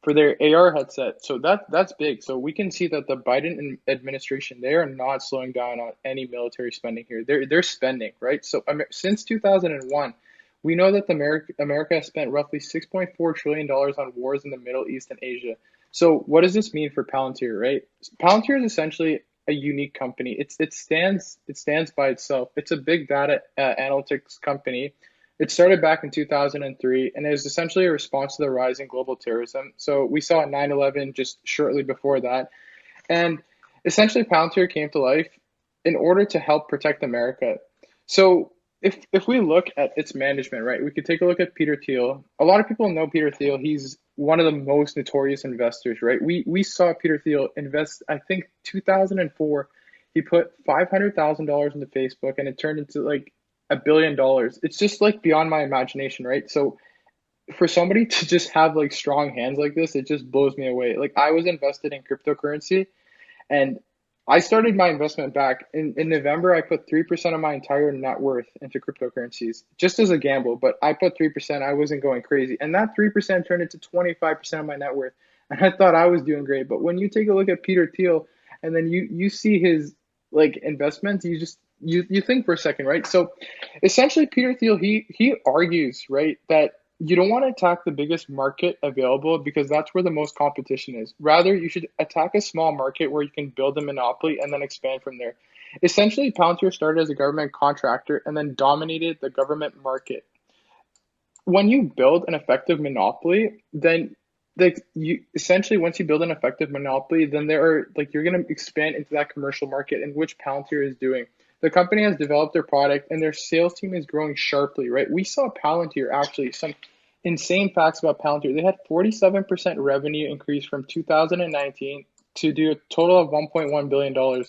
for their AR headset. So that's big. So we can see that the Biden administration, they are not slowing down on any military spending here. They're spending, right? So since 2001, we know that America has spent roughly $6.4 trillion on wars in the Middle East and Asia. So what does this mean for Palantir, right? Palantir is essentially a unique company. It stands by itself. It's a big data analytics company. It started back in 2003, and it was essentially a response to the rise in global terrorism. So we saw 9/11 just shortly before that. And essentially, Palantir came to life in order to help protect America. So if we look at its management, right, we could take a look at Peter Thiel. A lot of people know Peter Thiel. He's one of the most notorious investors, right? We saw Peter Thiel invest, I think, 2004. He put $500,000 into Facebook, and it turned into like $1 billion. It's just like beyond my imagination, right? So for somebody to just have like strong hands like this, it just blows me away. Like I was invested in cryptocurrency, and I started my investment back in November. I put 3% of my entire net worth into cryptocurrencies just as a gamble, but I put 3%. I wasn't going crazy. And that 3% turned into 25% of my net worth. And I thought I was doing great. But when you take a look at Peter Thiel and then you see his like investments, you think for a second, right? So essentially Peter Thiel, he argues, right, that you don't want to attack the biggest market available because that's where the most competition is. Rather, you should attack a small market where you can build a monopoly and then expand from there. Essentially, Palantir started as a government contractor and then dominated the government market. When you build an effective monopoly, then you essentially once you build an effective monopoly, then you're going to expand into that commercial market, in which Palantir is doing. The company has developed their product and their sales team is growing sharply, right? We saw Palantir, actually, some insane facts about Palantir. They had 47% revenue increase from 2019 to do a total of $1.1 billion.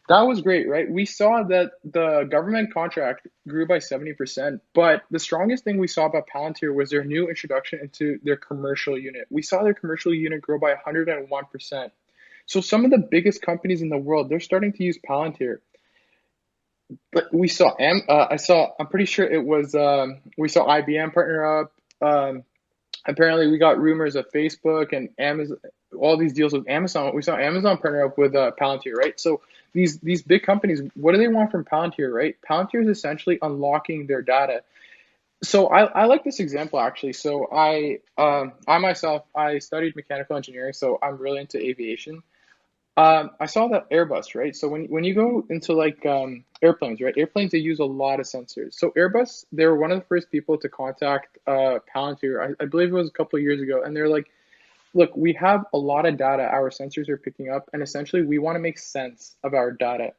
That was great, right? We saw that the government contract grew by 70%, but the strongest thing we saw about Palantir was their new introduction into their commercial unit. We saw their commercial unit grow by 101%. So some of the biggest companies in the world, they're starting to use Palantir. But we saw, I'm pretty sure it was, we saw IBM partner up. Apparently, we got rumors of Facebook and Amazon, all these deals with Amazon. We saw Amazon partner up with Palantir, right? So these big companies, what do they want from Palantir, right? Palantir is essentially unlocking their data. So I like this example, actually. So I myself, I studied mechanical engineering, so I'm really into aviation. I saw that Airbus, right? So when you go into like airplanes, right? Airplanes, they use a lot of sensors. So Airbus, they were one of the first people to contact Palantir. I believe it was a couple of years ago, and they're like, look, we have a lot of data our sensors are picking up, and essentially we want to make sense of our data.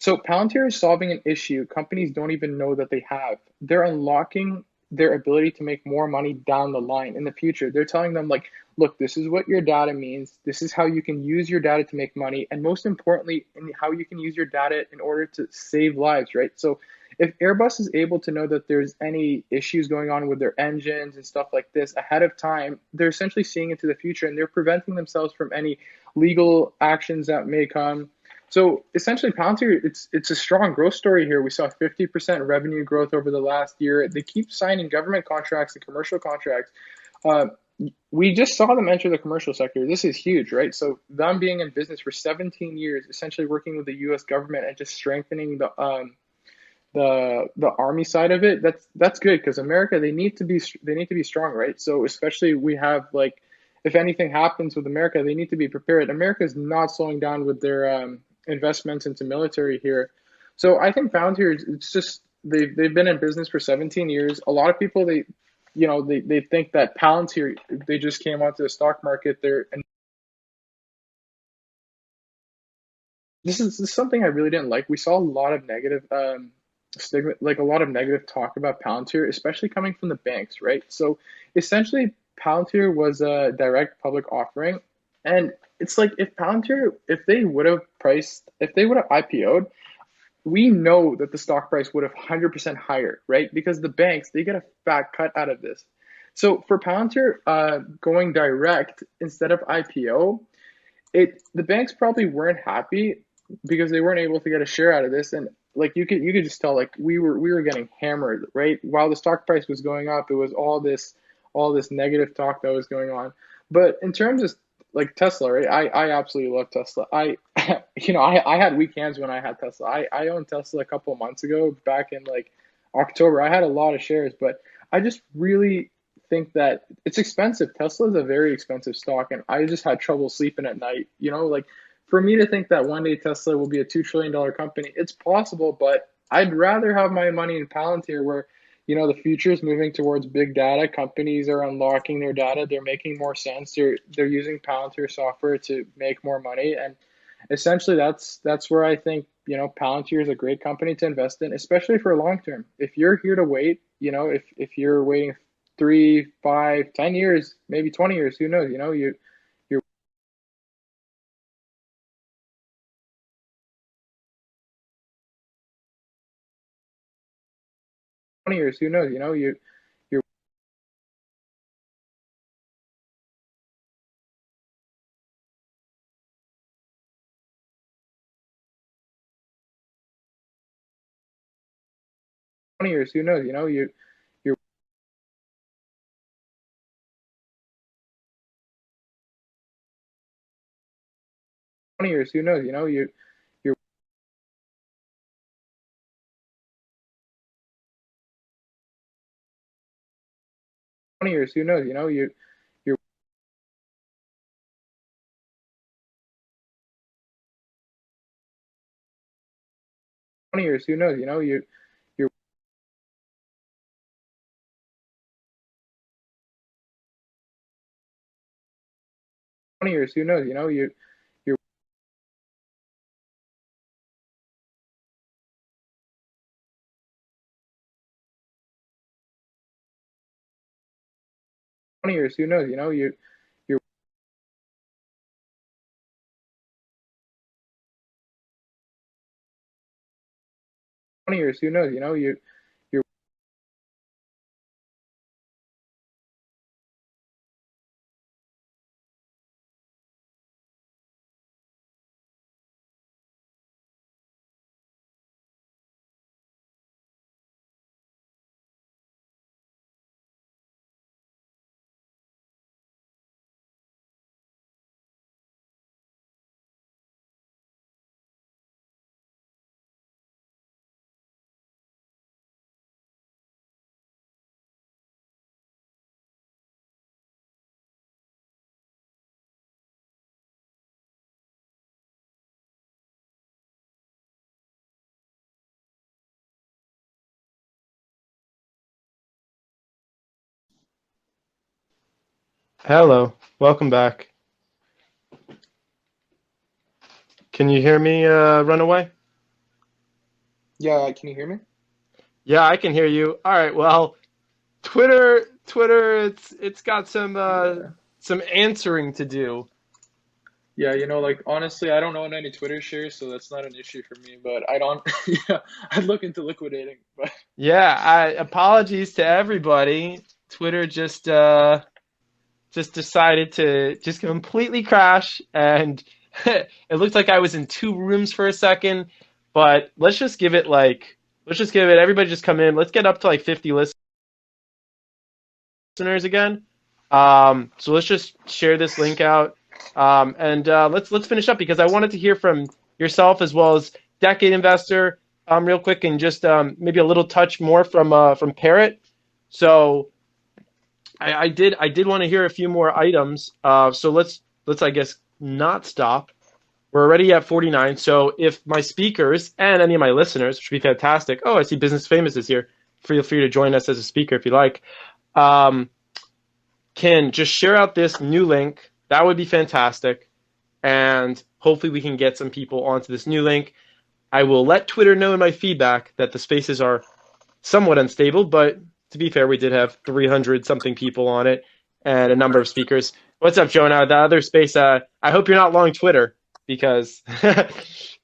So Palantir is solving an issue companies don't even know that they have. They're unlocking their ability to make more money down the line in the future. They're telling them like, look, this is what your data means. This is how you can use your data to make money. And most importantly, how you can use your data in order to save lives, right? So if Airbus is able to know that there's any issues going on with their engines and stuff like this ahead of time, they're essentially seeing into the future and they're preventing themselves from any legal actions that may come. So essentially, Palantir, it's a strong growth story here. We saw 50% revenue growth over the last year. They keep signing government contracts and commercial contracts. We just saw them enter the commercial sector. This is huge, right? So them being in business for 17 years, essentially working with the U.S. government and just strengthening the army side of it. That's good because America, they need to be strong, right? So especially we have like, if anything happens with America, they need to be prepared. America is not slowing down with their investments into military here. So I think Palantir, it's just they've been in business for 17 years. A lot of people they think that Palantir, they just came onto the stock market there. And this is something I really didn't like. We saw a lot of negative stigma, like a lot of negative talk about Palantir, especially coming from the banks, right? So essentially, Palantir was a direct public offering, and it's like if Palantir, if they would have IPO'd, we know that the stock price would have 100% higher, right? Because the banks, they get a fat cut out of this. So for Palantir going direct instead of IPO, the banks probably weren't happy because they weren't able to get a share out of this. And like you could just tell, like we were getting hammered, right? While the stock price was going up, it was all this negative talk that was going on. But in terms of like Tesla, right? I absolutely love Tesla. I had weak hands when I had Tesla. I owned Tesla a couple of months ago, back in like October. I had a lot of shares, but I just really think that it's expensive. Tesla is a very expensive stock, and I just had trouble sleeping at night. Like for me to think that one day Tesla will be a $2 trillion company, it's possible, but I'd rather have my money in Palantir, where the future is moving towards big data. Companies are unlocking their data. They're making more sense. They're using Palantir software to make more money, and essentially that's where I think Palantir is a great company to invest in, especially for long term. If you're here to wait, if you're waiting 3, 5, 10 years, maybe 20 years, who knows? You're 20 years, who knows? You're 20 years, who knows? You're 20 years, who knows? You're 20 years, who knows? You're 20 years, who knows? You're 20 years, who knows? You're 20 years, who knows? You're 20 years, who knows? You're Hello, welcome back. Can you hear me, Runaway? Yeah, can you hear me? Yeah, I can hear you. All right, well, Twitter, it's got Yeah. some answering to do. Yeah, like honestly, I don't own any Twitter shares, so that's not an issue for me. But I don't, yeah, I'd look into liquidating. But Yeah, apologies to everybody. Twitter just decided to just completely crash, and it looked like I was in two rooms for a second, but let's just give it everybody just come in. Let's get up to like 50 listeners again. So let's just share this link out. And let's finish up because I wanted to hear from yourself as well as Decade Investor, real quick, and just maybe a little touch more from Parrot. So I did want to hear a few more items. So let's I guess not stop. We're already at 49. So if my speakers and any of my listeners, which would be fantastic. Oh, I see Business Famous is here. Feel free to join us as a speaker if you like. Can just share out this new link. That would be fantastic. And hopefully we can get some people onto this new link. I will let Twitter know in my feedback that the spaces are somewhat unstable, but to be fair, we did have 300 something people on it and a number of speakers. What's up, Jonah? The other space, I hope you're not long Twitter because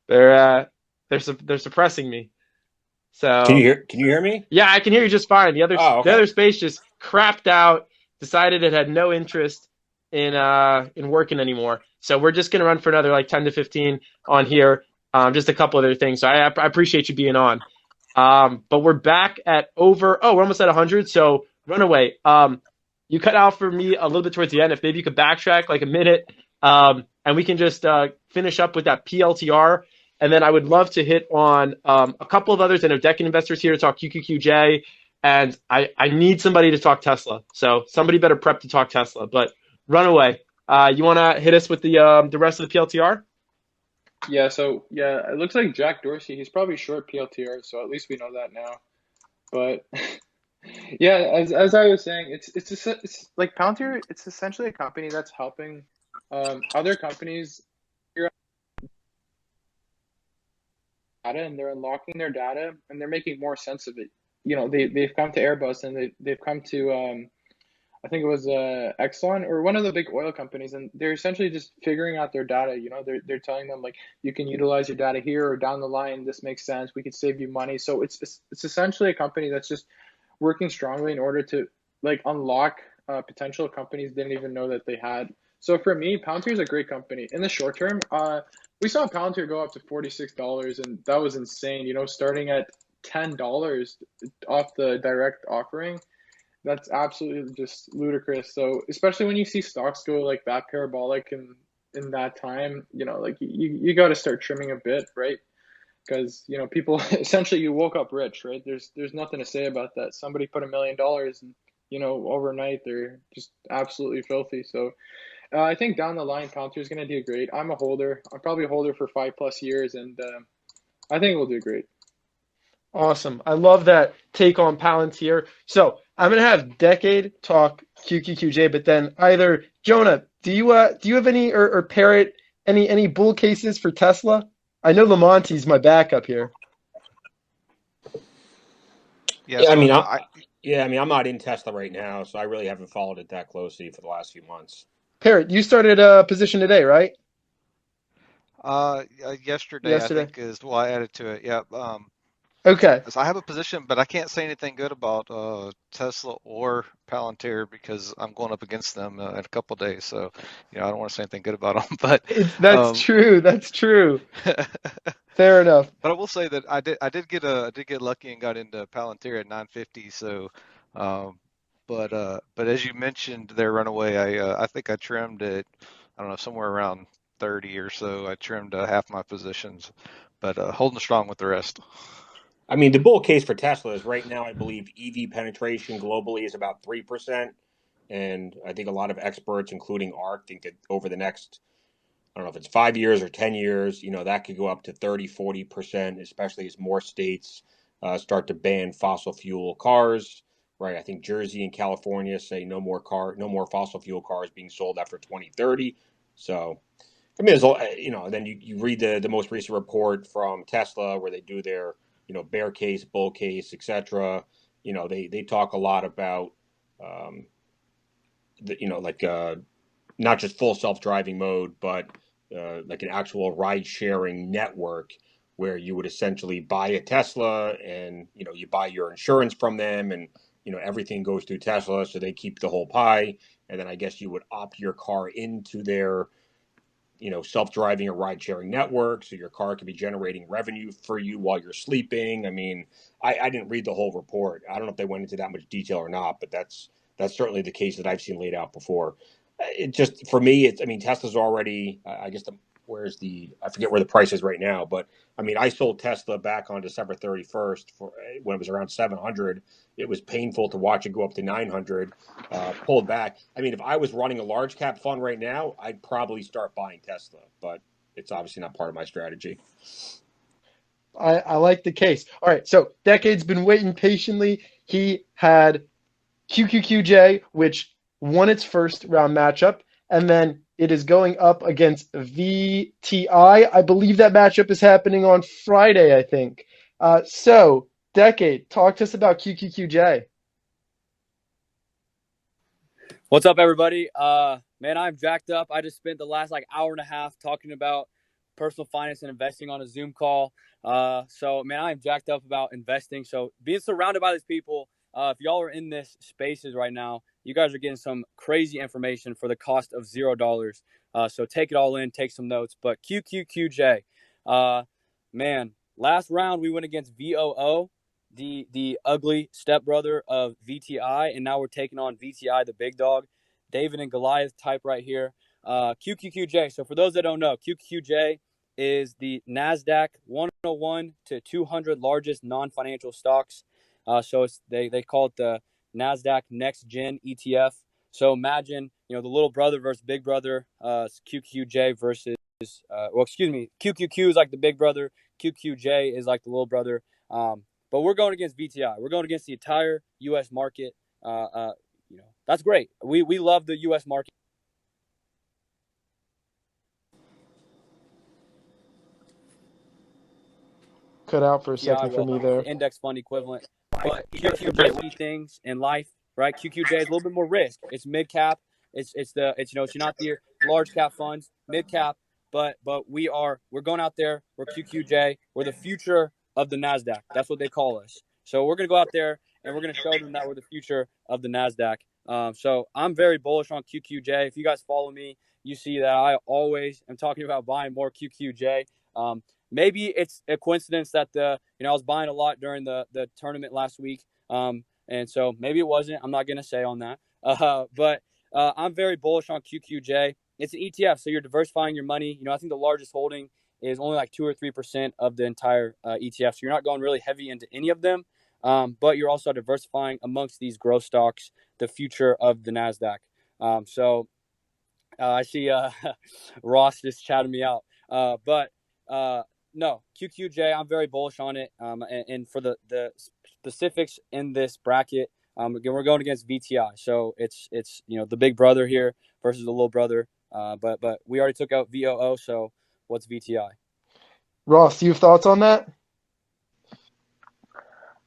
they're suppressing me. So Can you hear me? yeah, I can hear you just fine. The Okay. other space just crapped out, decided it had no interest in working anymore. So we're just gonna run for another like 10 to 15 on here. Just a couple other things. So I appreciate you being on. But we're back at we're almost at 100. So Runaway, you cut out for me a little bit towards the end. If maybe you could backtrack like a minute, and we can just finish up with that PLTR. And then I would love to hit on a couple of others. I know Deccan Investors here to talk QQQJ, and I need somebody to talk Tesla. So somebody better prep to talk Tesla. But run away. You want to hit us with the rest of the PLTR? Yeah, so yeah, it looks like Jack Dorsey, he's probably short PLTR, so at least we know that now. But yeah, as I was saying, it's like Palantir, it's essentially a company that's helping other companies figure out data, and they're unlocking their data and they're making more sense of it. You know, they've come to Airbus, and they've come to I think it was Exxon or one of the big oil companies, and they're essentially just figuring out their data. You know, they're telling them like, you can utilize your data here, or down the line this makes sense. We could save you money. So it's essentially a company that's just working strongly in order to like unlock potential companies didn't even know that they had. So for me, Palantir is a great company in the short term. We saw Palantir go up to $46, and that was insane. You know, starting at $10 off the direct offering. That's absolutely just ludicrous. So especially when you see stocks go like that parabolic in that time, you know, like you got to start trimming a bit, right? Because you know people essentially you woke up rich, right? There's nothing to say about that. Somebody put $1 million, and you know overnight they're just absolutely filthy. So I think down the line Palantir is going to do great. I'm a holder. I'm probably a holder for 5+ years, and I think we'll do great. Awesome. I love that take on Palantir. So I'm gonna have Decade talk QQQJ, but then either Jonah, do you have any or Parrot any bull cases for Tesla? I know Lamonti's my backup here. Yeah, I mean, I'm not in Tesla right now, so I really haven't followed it that closely for the last few months. Parrot, you started a position today, right? Yesterday, I think is why I added to it. Yeah. Okay. So I have a position, but I can't say anything good about Tesla or Palantir because I'm going up against them in a couple of days. So, you know, I don't want to say anything good about them. But that's true. That's true. Fair enough. But I will say that I did get lucky and got into Palantir at 950. So, but as you mentioned, their runaway, I think I trimmed it. I don't know, somewhere around 30 or so. I trimmed half my positions, but holding strong with the rest. I mean, the bull case for Tesla is right now, I believe EV penetration globally is about 3%. And I think a lot of experts, including ARK, think that over the next, I don't know if it's 5 years or 10 years, you know, that could go up to 30, 40%, especially as more states start to ban fossil fuel cars, right? I think Jersey and California say no more fossil fuel cars being sold after 2030. So, I mean, you know, then you read the most recent report from Tesla where they do their, you know, bear case, bull case, etc. You know, they talk a lot about, you know, like not just full self-driving mode, but like an actual ride-sharing network where you would essentially buy a Tesla and, you know, you buy your insurance from them and, you know, everything goes through Tesla, so they keep the whole pie. And then I guess you would opt your car into their, you know, self-driving or ride-sharing network, so your car could be generating revenue for you while you're sleeping. I mean, I didn't read the whole report. I don't know if they went into that much detail or not, but that's certainly the case that I've seen laid out before. It just, for me, I mean, Tesla's already, I guess, I forget where the price is right now, but I mean, I sold Tesla back on December 31st when it was around 700. It was painful to watch it go up to 900, pulled back. I mean, if I was running a large cap fund right now, I'd probably start buying Tesla, but it's obviously not part of my strategy. I like the case. All right, so Decade's been waiting patiently. He had QQQJ, which won its first round matchup, and then it is going up against VTI. I believe that matchup is happening on Friday, I think. So, Decade, talk to us about QQQJ. What's up, everybody? Man, I'm jacked up. I just spent the last hour and a half talking about personal finance and investing on a Zoom call. So, man, I'm jacked up about investing. So, being surrounded by these people, if y'all are in this spaces right now, you guys are getting some crazy information for the cost of $0. So take it all in, take some notes. But QQQJ, man, last round we went against VOO. the ugly stepbrother of VTI, and now we're taking on VTI, the big dog. David and Goliath type right here. QQQJ. So for those that don't know, QQQJ is the NASDAQ 101 to 200 largest non-financial stocks. So they call it the NASDAQ Next Gen ETF. So imagine, the little brother versus big brother, QQJ versus, QQQ is like the big brother, QQJ is like the little brother. But we're going against VTI. We're going against the entire U.S. market. That's great. We love the U.S. market. Cut out for a second for me there. The index fund equivalent. But QQJ things in life, right? QQJ is a little bit more risk. It's mid cap. It's not the large cap funds, mid cap. But we're going out there. We're QQJ. We're the future of the NASDAQ. That's what they call us. So we're going to go out there and we're going to show them that we're the future of the NASDAQ. So I'm very bullish on QQJ. If you guys follow me, you see that I always am talking about buying more QQJ. Maybe it's a coincidence that I was buying a lot during the tournament last week. And so maybe it wasn't. I'm not going to say on that. But I'm very bullish on QQJ. It's an ETF, so you're diversifying your money. I think the largest holding is only like 2 or 3% of the entire ETF. So you're not going really heavy into any of them, but you're also diversifying amongst these growth stocks, the future of the NASDAQ. I see Ross just chatting me out. No, QQJ, I'm very bullish on it. And for the specifics in this bracket, again, we're going against VTI. So it's the big brother here versus the little brother. But we already took out VOO, so what's VTI? Ross, do you have thoughts on that?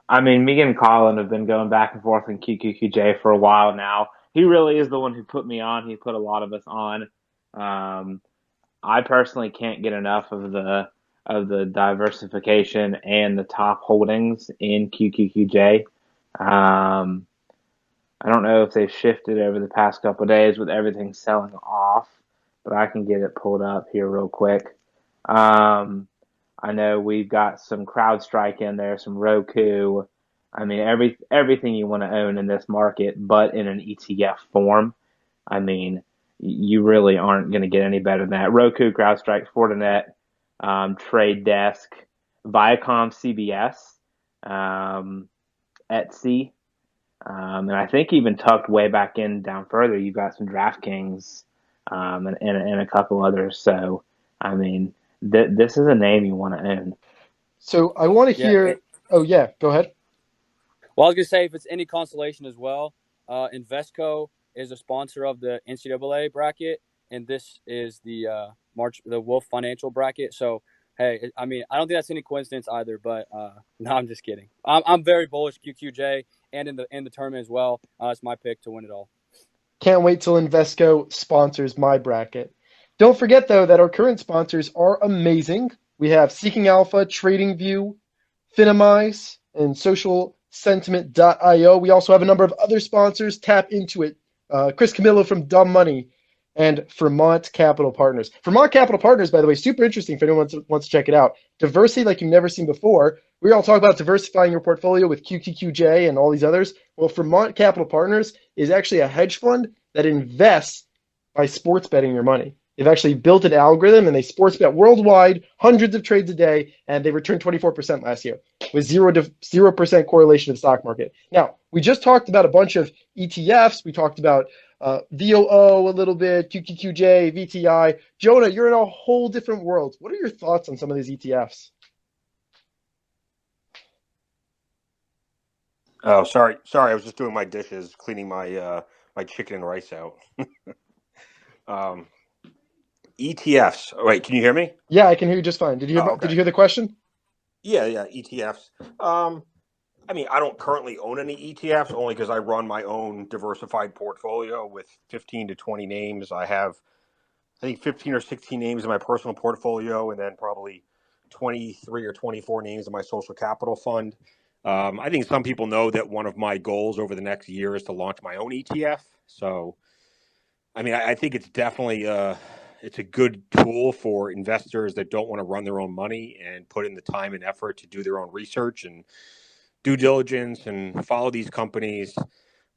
I mean, me and Colin have been going back and forth in QQQJ for a while now. He really is the one who put me on. He put a lot of us on. I personally can't get enough of the diversification and the top holdings in QQQJ. I don't know if they've shifted over the past couple of days with everything selling off, but I can get it pulled up here real quick. I know we've got some CrowdStrike in there, some Roku. I mean, everything you want to own in this market, but in an ETF form. I mean, you really aren't going to get any better than that. Roku, CrowdStrike, Fortinet, Trade Desk, Viacom, CBS, Etsy, and I think even tucked way back in down further, you've got some DraftKings and a couple others. So, I mean, this is a name you want to own. So I want to hear. Go ahead. Well, I was going to say, if it's any consolation as well, Invesco is a sponsor of the NCAA bracket, and this is the Wolf Financial bracket. So, hey, I mean, I don't think that's any coincidence either. But no, I'm just kidding. I'm very bullish QQJ and in the tournament as well. It's my pick to win it all. Can't wait till Invesco sponsors my bracket. Don't forget, though, that our current sponsors are amazing. We have Seeking Alpha, TradingView, Finimize, and SocialSentiment.io. We also have a number of other sponsors. Tap into it. Chris Camillo from Dumb Money and Vermont Capital Partners. Vermont Capital Partners, by the way, super interesting for anyone who wants to check it out. Diversity like you've never seen before. We all talk about diversifying your portfolio with QQQJ and all these others. Well, Vermont Capital Partners is actually a hedge fund that invests by sports betting your money. They've actually built an algorithm, and they sports bet worldwide, hundreds of trades a day, and they returned 24% last year with 0% correlation to the stock market. Now, we just talked about a bunch of ETFs. We talked about VOO a little bit, QQQJ, VTI. Jonah, you're in a whole different world. What are your thoughts on some of these ETFs? Oh, sorry. I was just doing my dishes, cleaning my my chicken and rice out. ETFs. Wait, can you hear me? Yeah, I can hear you just fine. Did you hear the question? Yeah, ETFs. I mean, I don't currently own any ETFs, only because I run my own diversified portfolio with 15 to 20 names. I have, I think, 15 or 16 names in my personal portfolio, and then probably 23 or 24 names in my social capital fund. I think some people know that one of my goals over the next year is to launch my own ETF. So, I mean, I think it's definitely it's a good tool for investors that don't want to run their own money and put in the time and effort to do their own research and due diligence and follow these companies.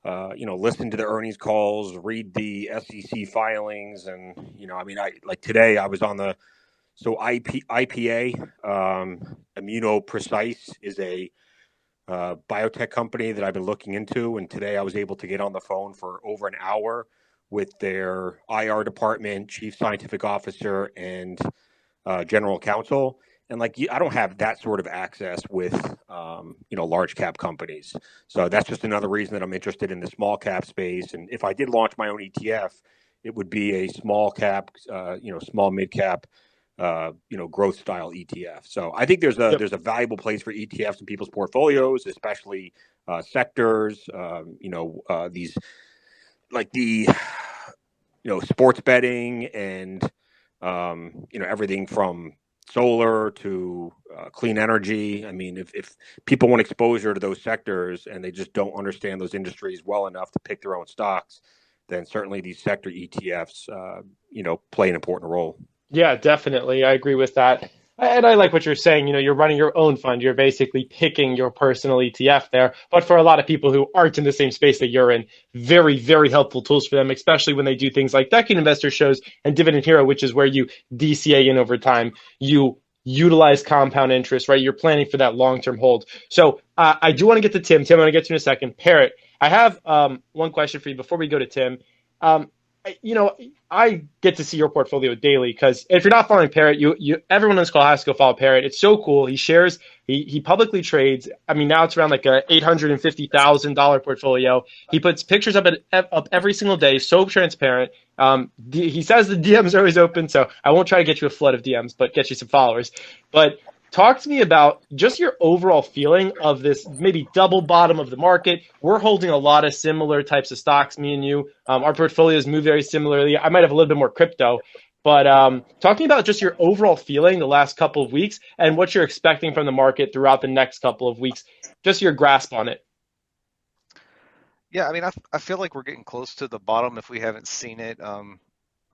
Listen to the earnings calls, read the SEC filings, and I mean, today I was on the IPA, ImmunoPrecise is a biotech company that I've been looking into, and today I was able to get on the phone for over an hour with their IR department, chief scientific officer, and general counsel. And I don't have that sort of access with large cap companies. So that's just another reason that I'm interested in the small cap space. And if I did launch my own ETF, it would be a small cap, small mid cap, growth style ETF. So I think there's a valuable place for ETFs in people's portfolios, especially sectors. These like the sports betting and everything from solar to clean energy. I mean, if people want exposure to those sectors and they just don't understand those industries well enough to pick their own stocks, then certainly these sector ETFs, play an important role. Yeah, definitely. I agree with that. And I like what you're saying. You're running your own fund. You're basically picking your personal ETF there. But for a lot of people who aren't in the same space that you're in, very, very helpful tools for them, especially when they do things like Decade Investor shows and Dividend Hero, which is where you DCA in over time. You utilize compound interest, right? You're planning for that long-term hold. So I do want to get to Tim. Tim, I want to get to you in a second. Parrot, I have one question for you before we go to Tim. I get to see your portfolio daily because if you're not following Parrot, everyone on this call has to go follow Parrot. It's so cool. He shares, he publicly trades. I mean, now it's around like a $850,000 portfolio. He puts pictures up every single day, so transparent. He says the DMs are always open, so I won't try to get you a flood of DMs, but get you some followers. But talk to me about just your overall feeling of this maybe double bottom of the market. We're holding a lot of similar types of stocks, me and you. Our portfolios move very similarly. I might have a little bit more crypto, but talking about just your overall feeling the last couple of weeks and what you're expecting from the market throughout the next couple of weeks, just your grasp on it. Yeah, I mean, I feel like we're getting close to the bottom if we haven't seen it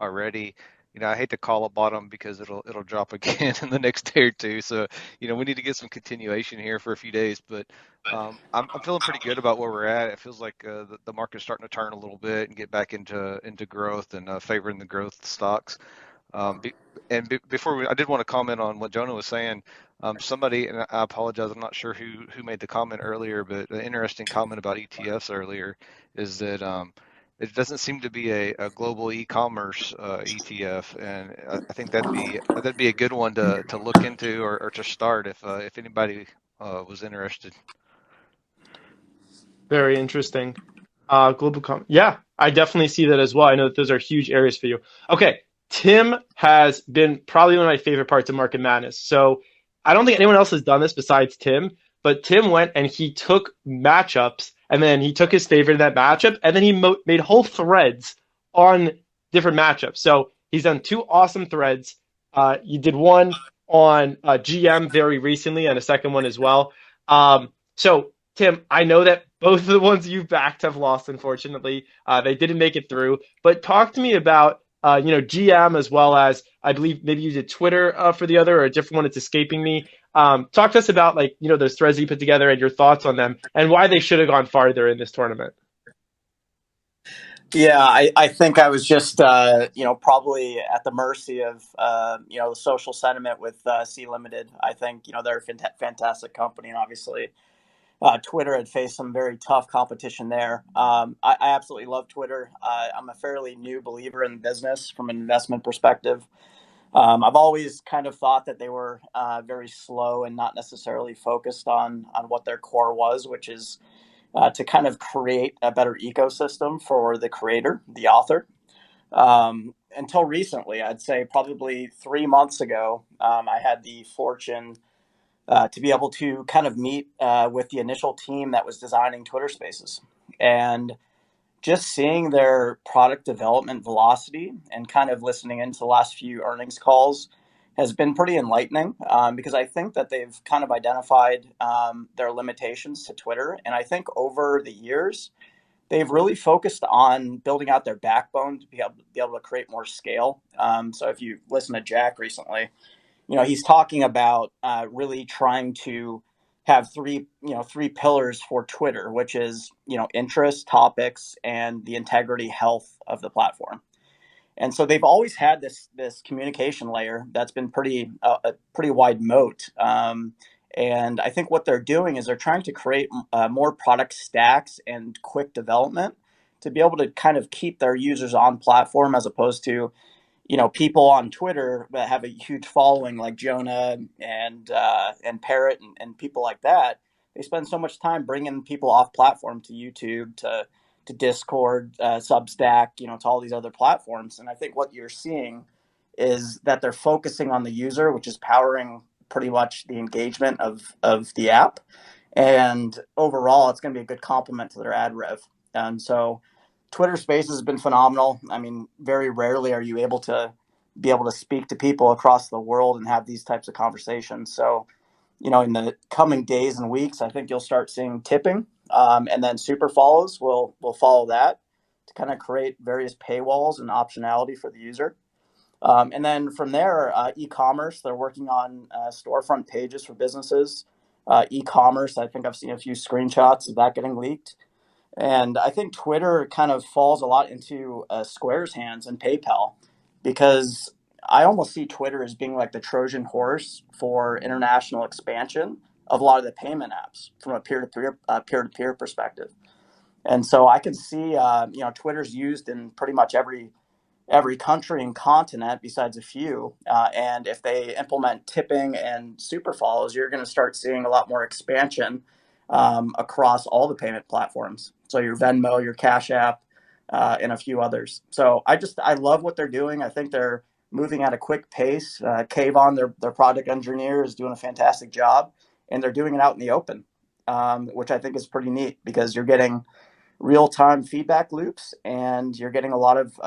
already. I hate to call a bottom because it'll drop again in the next day or two. So, we need to get some continuation here for a few days. But I'm feeling pretty good about where we're at. It feels like the market's starting to turn a little bit and get back into growth and favoring the growth stocks. Before I did want to comment on what Jonah was saying. Somebody, and I apologize, I'm not sure who made the comment earlier, but an interesting comment about ETFs earlier is that it doesn't seem to be a global e-commerce ETF, and I think that'd be a good one to look into or to start if anybody was interested. Very interesting. Yeah, I definitely see that as well. I know that those are huge areas for you. Okay, Tim has been probably one of my favorite parts of Market Madness. So I don't think anyone else has done this besides Tim, but Tim went and he took matchups. And then he took his favorite in that matchup, and then he made whole threads on different matchups. So he's done two awesome threads. You did one on GM very recently and a second one as well. So, Tim, I know that both of the ones you've backed have lost, unfortunately. They didn't make it through. But talk to me about GM as well as I believe maybe you did Twitter for the other or a different one. It's escaping me. Talk to us about those threads you put together and your thoughts on them and why they should have gone farther in this tournament. Yeah, I think I was just, probably at the mercy of, the social sentiment with C Limited. I think, they're a fantastic company, and obviously Twitter had faced some very tough competition there. I absolutely love Twitter. I'm a fairly new believer in business from an investment perspective. I've always kind of thought that they were very slow and not necessarily focused on what their core was, which is to kind of create a better ecosystem for the creator, the author. Until recently, I'd say probably 3 months ago, I had the fortune to be able to kind of meet with the initial team that was designing Twitter Spaces. And just seeing their product development velocity and kind of listening into the last few earnings calls has been pretty enlightening because I think that they've kind of identified their limitations to Twitter. And I think over the years, they've really focused on building out their backbone to be able to create more scale. So if you listen to Jack recently, he's talking about really trying to have three pillars for Twitter, which is, interest, topics, and the integrity, health of the platform. And so they've always had this communication layer that's been a pretty wide moat. And I think what they're doing is they're trying to create more product stacks and quick development to be able to kind of keep their users on platform, as opposed to, people on Twitter that have a huge following like Jonah and Parrot and people like that. They spend so much time bringing people off platform to YouTube, to Discord, Substack, to all these other platforms. And I think what you're seeing is that they're focusing on the user, which is powering pretty much the engagement of the app. And overall, it's going to be a good complement to their ad rev. And so Twitter Spaces has been phenomenal. I mean, very rarely are you able to speak to people across the world and have these types of conversations. So, in the coming days and weeks, I think you'll start seeing tipping, and then super follows will follow that to kind of create various paywalls and optionality for the user. And then from there, e-commerce, they're working on storefront pages for businesses. E-commerce, I think I've seen a few screenshots of that getting leaked. And I think Twitter kind of falls a lot into Square's hands and PayPal, because I almost see Twitter as being like the Trojan horse for international expansion of a lot of the payment apps from a peer-to-peer perspective. And so I can see, Twitter's used in pretty much every country and continent besides a few. And if they implement tipping and super follows, you're going to start seeing a lot more expansion across all the payment platforms. So your Venmo, your Cash App, and a few others. So I love what they're doing. I think they're moving at a quick pace. Kayvon, their product engineer, is doing a fantastic job, and they're doing it out in the open, which I think is pretty neat, because you're getting real-time feedback loops, and you're getting a lot of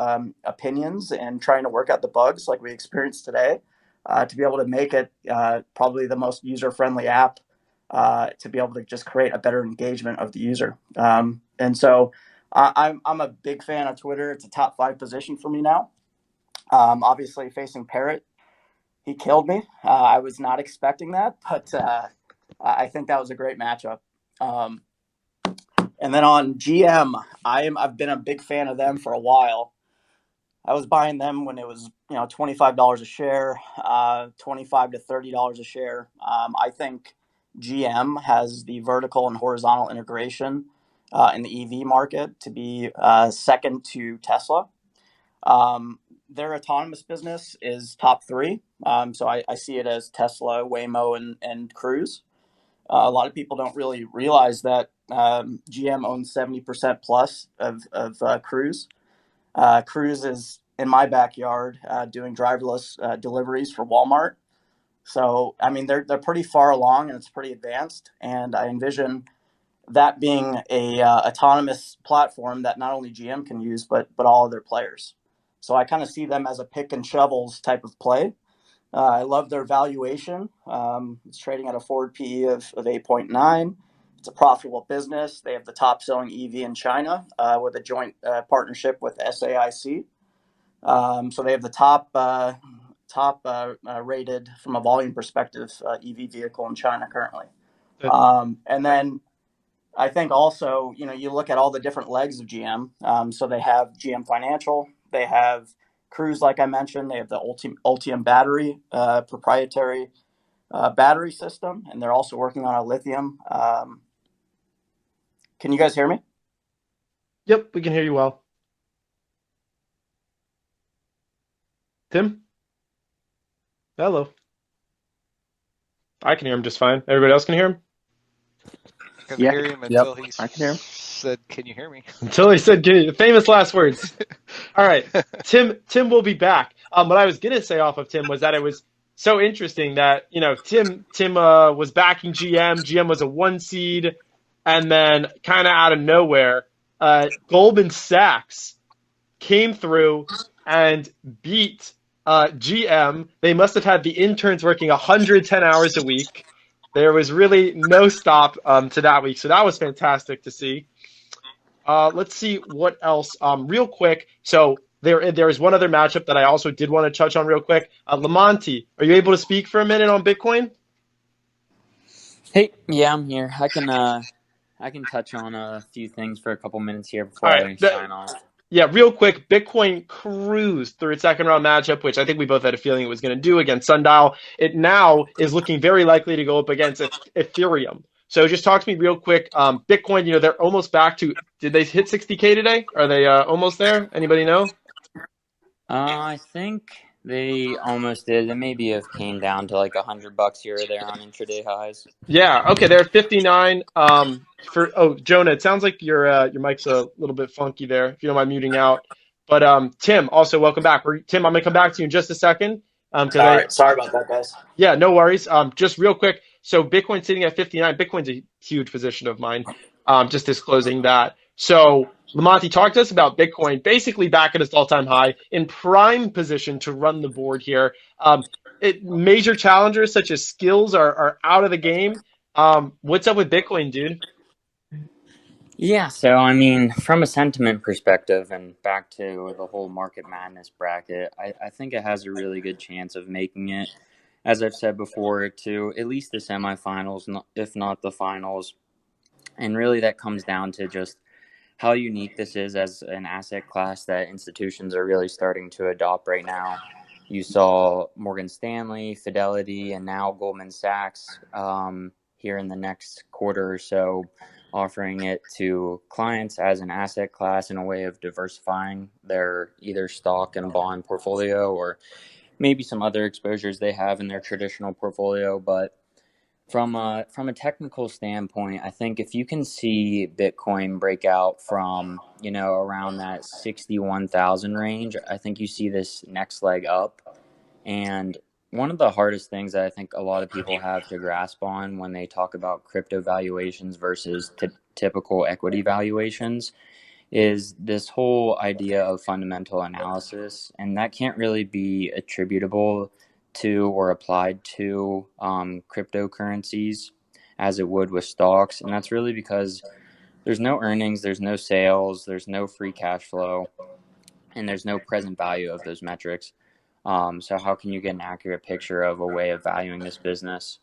opinions and trying to work out the bugs like we experienced today, to be able to make it probably the most user-friendly app, to be able to just create a better engagement of the user. And so I'm a big fan of Twitter. It's a top 5 position for me now. Obviously facing Parrot, he killed me. I was not expecting that, but I think that was a great matchup. And then on GM, I've been a big fan of them for a while. I was buying them when it was $25 a share, $25 to $30 a share. I think GM has the vertical and horizontal integration in the EV market to be second to Tesla. Their autonomous business is top 3. So I see it as Tesla, Waymo, and Cruise. A lot of people don't really realize that GM owns 70% plus of Cruise. Cruise is in my backyard doing driverless deliveries for Walmart. So, I mean, they're pretty far along, and it's pretty advanced. And I envision that being a autonomous platform that not only GM can use, but all other players. So I kind of see them as a pick and shovels type of play. I love their valuation. It's trading at a forward PE of 8.9. It's a profitable business. They have the top selling EV in China with a joint partnership with SAIC. So they have the top rated from a volume perspective EV vehicle in China currently. And then I think also, you look at all the different legs of GM. So they have GM Financial. They have Cruise, like I mentioned. They have the Ultium battery, proprietary battery system, and they're also working on a lithium. Can you guys hear me? Yep, we can hear you well. Tim? Hello. I can hear him just fine. Everybody else can hear him? I can hear him until he I can hear him. said, "Can you hear me?" Until he said, "Give me the famous last words." All right, Tim will be back. What I was gonna say off of Tim was that it was so interesting that Tim was backing GM. GM was a 1 seed, and then kind of out of nowhere, Goldman Sachs came through and beat GM. They must have had the interns working 110 hours a week. There was really no stop to that week, so that was fantastic to see. Let's see what else. Real quick, so there is one other matchup that I also did want to touch on real quick. Lamonti, are you able to speak for a minute on Bitcoin? Hey, yeah, I'm here. I can touch on a few things for a couple minutes here All before right. I sign off. Yeah, real quick, Bitcoin cruised through its second round matchup, which I think we both had a feeling it was going to do against Sundial. It now is looking very likely to go up against Ethereum. So just talk to me real quick. Bitcoin, they're almost back to, did they hit 60K today? Are they almost there? Anybody know? I think they almost did. They maybe have came down to like $100 here or there on intraday highs. Yeah, okay, they're at 59. Jonah, it sounds like your mic's a little bit funky there, if you don't mind muting out. But Tim, also welcome back. Tim, I'm gonna come back to you in just a second. Because All right, sorry about that, guys. Yeah, no worries. Just real quick. So Bitcoin sitting at 59. Bitcoin's a huge position of mine. Just disclosing that. So Lamonti, talk to us about Bitcoin basically back at its all-time high, in prime position to run the board here. Major challengers such as skills are out of the game. What's up with Bitcoin, dude? Yeah, so I mean, from a sentiment perspective and back to the whole market madness bracket, I think it has a really good chance of making it, as I've said before, to at least the semifinals, if not the finals. And really that comes down to just how unique this is as an asset class that institutions are really starting to adopt right now. You saw Morgan Stanley, Fidelity, and now Goldman Sachs here in the next quarter or so offering it to clients as an asset class in a way of diversifying their either stock and bond portfolio or maybe some other exposures they have in their traditional portfolio. But from a technical standpoint, I think if you can see Bitcoin break out from, around that 61,000 range, I think you see this next leg up. And one of the hardest things that I think a lot of people have to grasp on when they talk about crypto valuations versus typical equity valuations is this whole idea of fundamental analysis. And that can't really be attributable to or applied to cryptocurrencies as it would with stocks. And that's really because there's no earnings, there's no sales, there's no free cash flow, and there's no present value of those metrics. So how can you get an accurate picture of a way of valuing this business,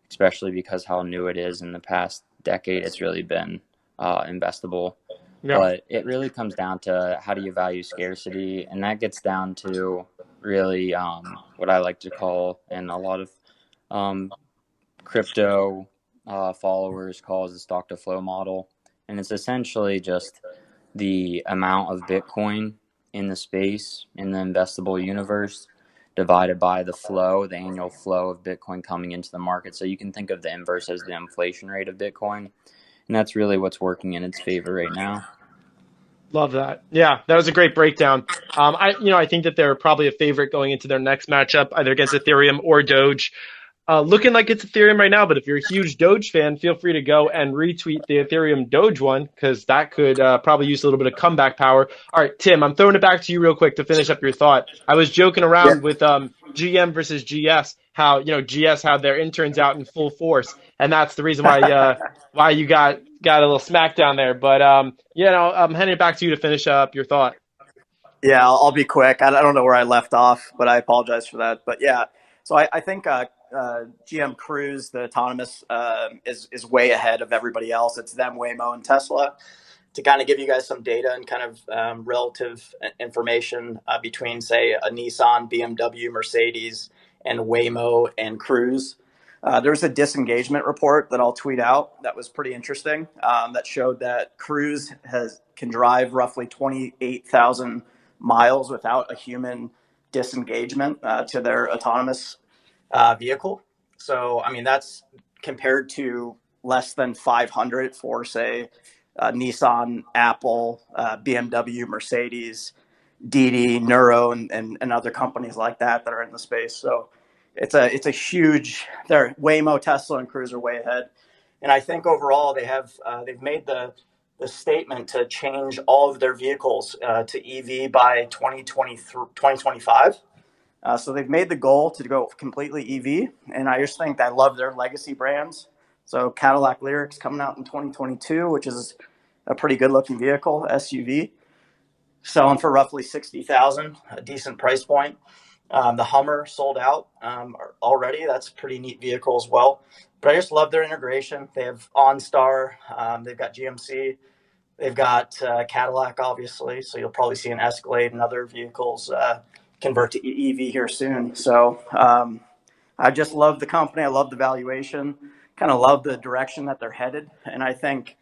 especially because how new it is? In the past decade, it's really been investable. Yeah. But it really comes down to how do you value scarcity, and that gets down to really what I like to call, and a lot of crypto followers call the stock to flow model. And it's essentially just the amount of Bitcoin in the space, in the investable universe, divided by the flow, the annual flow of Bitcoin coming into the market. So you can think of the inverse as the inflation rate of Bitcoin. And that's really what's working in its favor right now. Love that. Yeah, that was a great breakdown. I think that they're probably a favorite going into their next matchup, either against Ethereum or Doge. Looking like it's Ethereum right now, but if you're a huge Doge fan, feel free to go and retweet the Ethereum Doge one, because that could probably use a little bit of comeback power. All right, Tim, I'm throwing it back to you real quick to finish up your thought. I was joking around with GM versus GS, how GS had their interns out in full force, and that's the reason why you got a little smackdown there. But I'm handing it back to you to finish up your thought. Yeah, I'll be quick. I don't know where I left off, but I apologize for that. But yeah, so I think GM Cruise, the autonomous, is way ahead of everybody else. It's them, Waymo, and Tesla. To kind of give you guys some data and kind of relative information between, say, a Nissan, BMW, Mercedes, and Waymo and Cruise. There's a disengagement report that I'll tweet out that was pretty interesting that showed that Cruise can drive roughly 28,000 miles without a human disengagement to their autonomous vehicle. So, I mean, that's compared to less than 500 for, say, Nissan, Apple, BMW, Mercedes, Didi, Nuro, and other companies like that are in the space. So it's a huge. They're Waymo, Tesla, and Cruise are way ahead. And I think overall they've made the statement to change all of their vehicles to EV by 2025. So they've made the goal to go completely EV, and I just think I love their legacy brands. So Cadillac Lyriq's coming out in 2022, which is a pretty good-looking vehicle, SUV, selling for roughly $60,000, a decent price point. The Hummer sold out already. That's a pretty neat vehicle as well. But I just love their integration. They have OnStar. They've got GMC. They've got Cadillac, obviously. So you'll probably see an Escalade and other vehicles convert to EV here soon. So I just love the company. I love the valuation. Kind of love the direction that they're headed. And I think,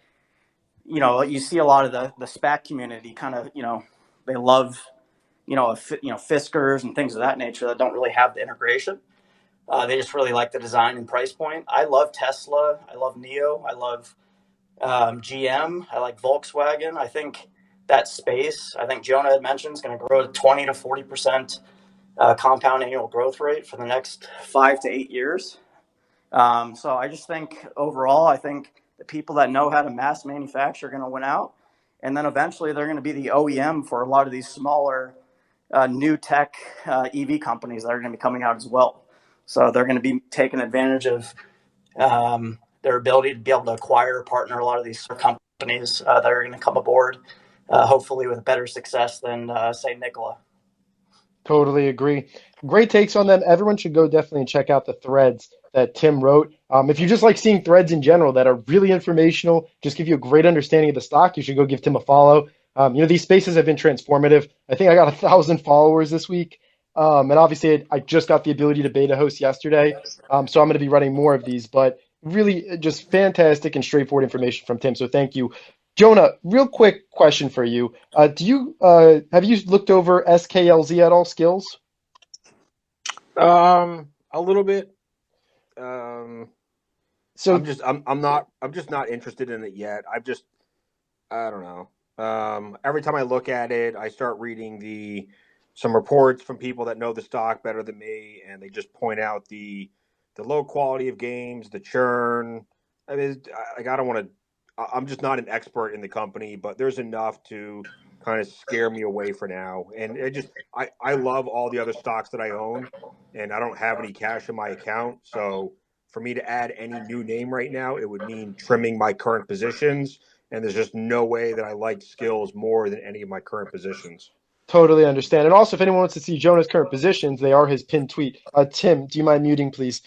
you see a lot of the SPAC community kind of, they love, Fiskars and things of that nature that don't really have the integration. They just really like the design and price point. I love Tesla. I love NIO. I love GM. I like Volkswagen. I think that space, I think Jonah had mentioned, is going to grow at 20 to 40% compound annual growth rate for the next 5 to 8 years. So I just think overall, I think the people that know how to mass manufacture are going to win out. And then eventually they're going to be the OEM for a lot of these smaller new tech EV companies that are going to be coming out as well. So they're going to be taking advantage of their ability to be able to acquire or partner a lot of these companies that are going to come aboard, hopefully with better success than, say, Nikola. Totally agree. Great takes on them. Everyone should go definitely and check out the threads that Tim wrote. If you just like seeing threads in general that are really informational, just give you a great understanding of the stock, you should go give Tim a follow. These spaces have been transformative. I think I got 1,000 followers this week. And obviously I just got the ability to beta host yesterday. So I'm going to be running more of these, but really just fantastic and straightforward information from Tim. So thank you. Jonah, real quick question for you. Have you looked over SKLZ at all, Skills? A little bit. So I'm just not interested in it yet. I don't know. Every time I look at it, I start reading some reports from people that know the stock better than me, and they just point out the low quality of games, the churn. I mean, I don't want to. I'm just not an expert in the company, but there's enough to kind of scare me away for now. And I love all the other stocks that I own, and I don't have any cash in my account. So for me to add any new name right now, it would mean trimming my current positions. And there's just no way that I like Skills more than any of my current positions. totally understand. And also, if anyone wants to see Jonah's current positions, they are his pinned tweet. Tim, do you mind muting, please?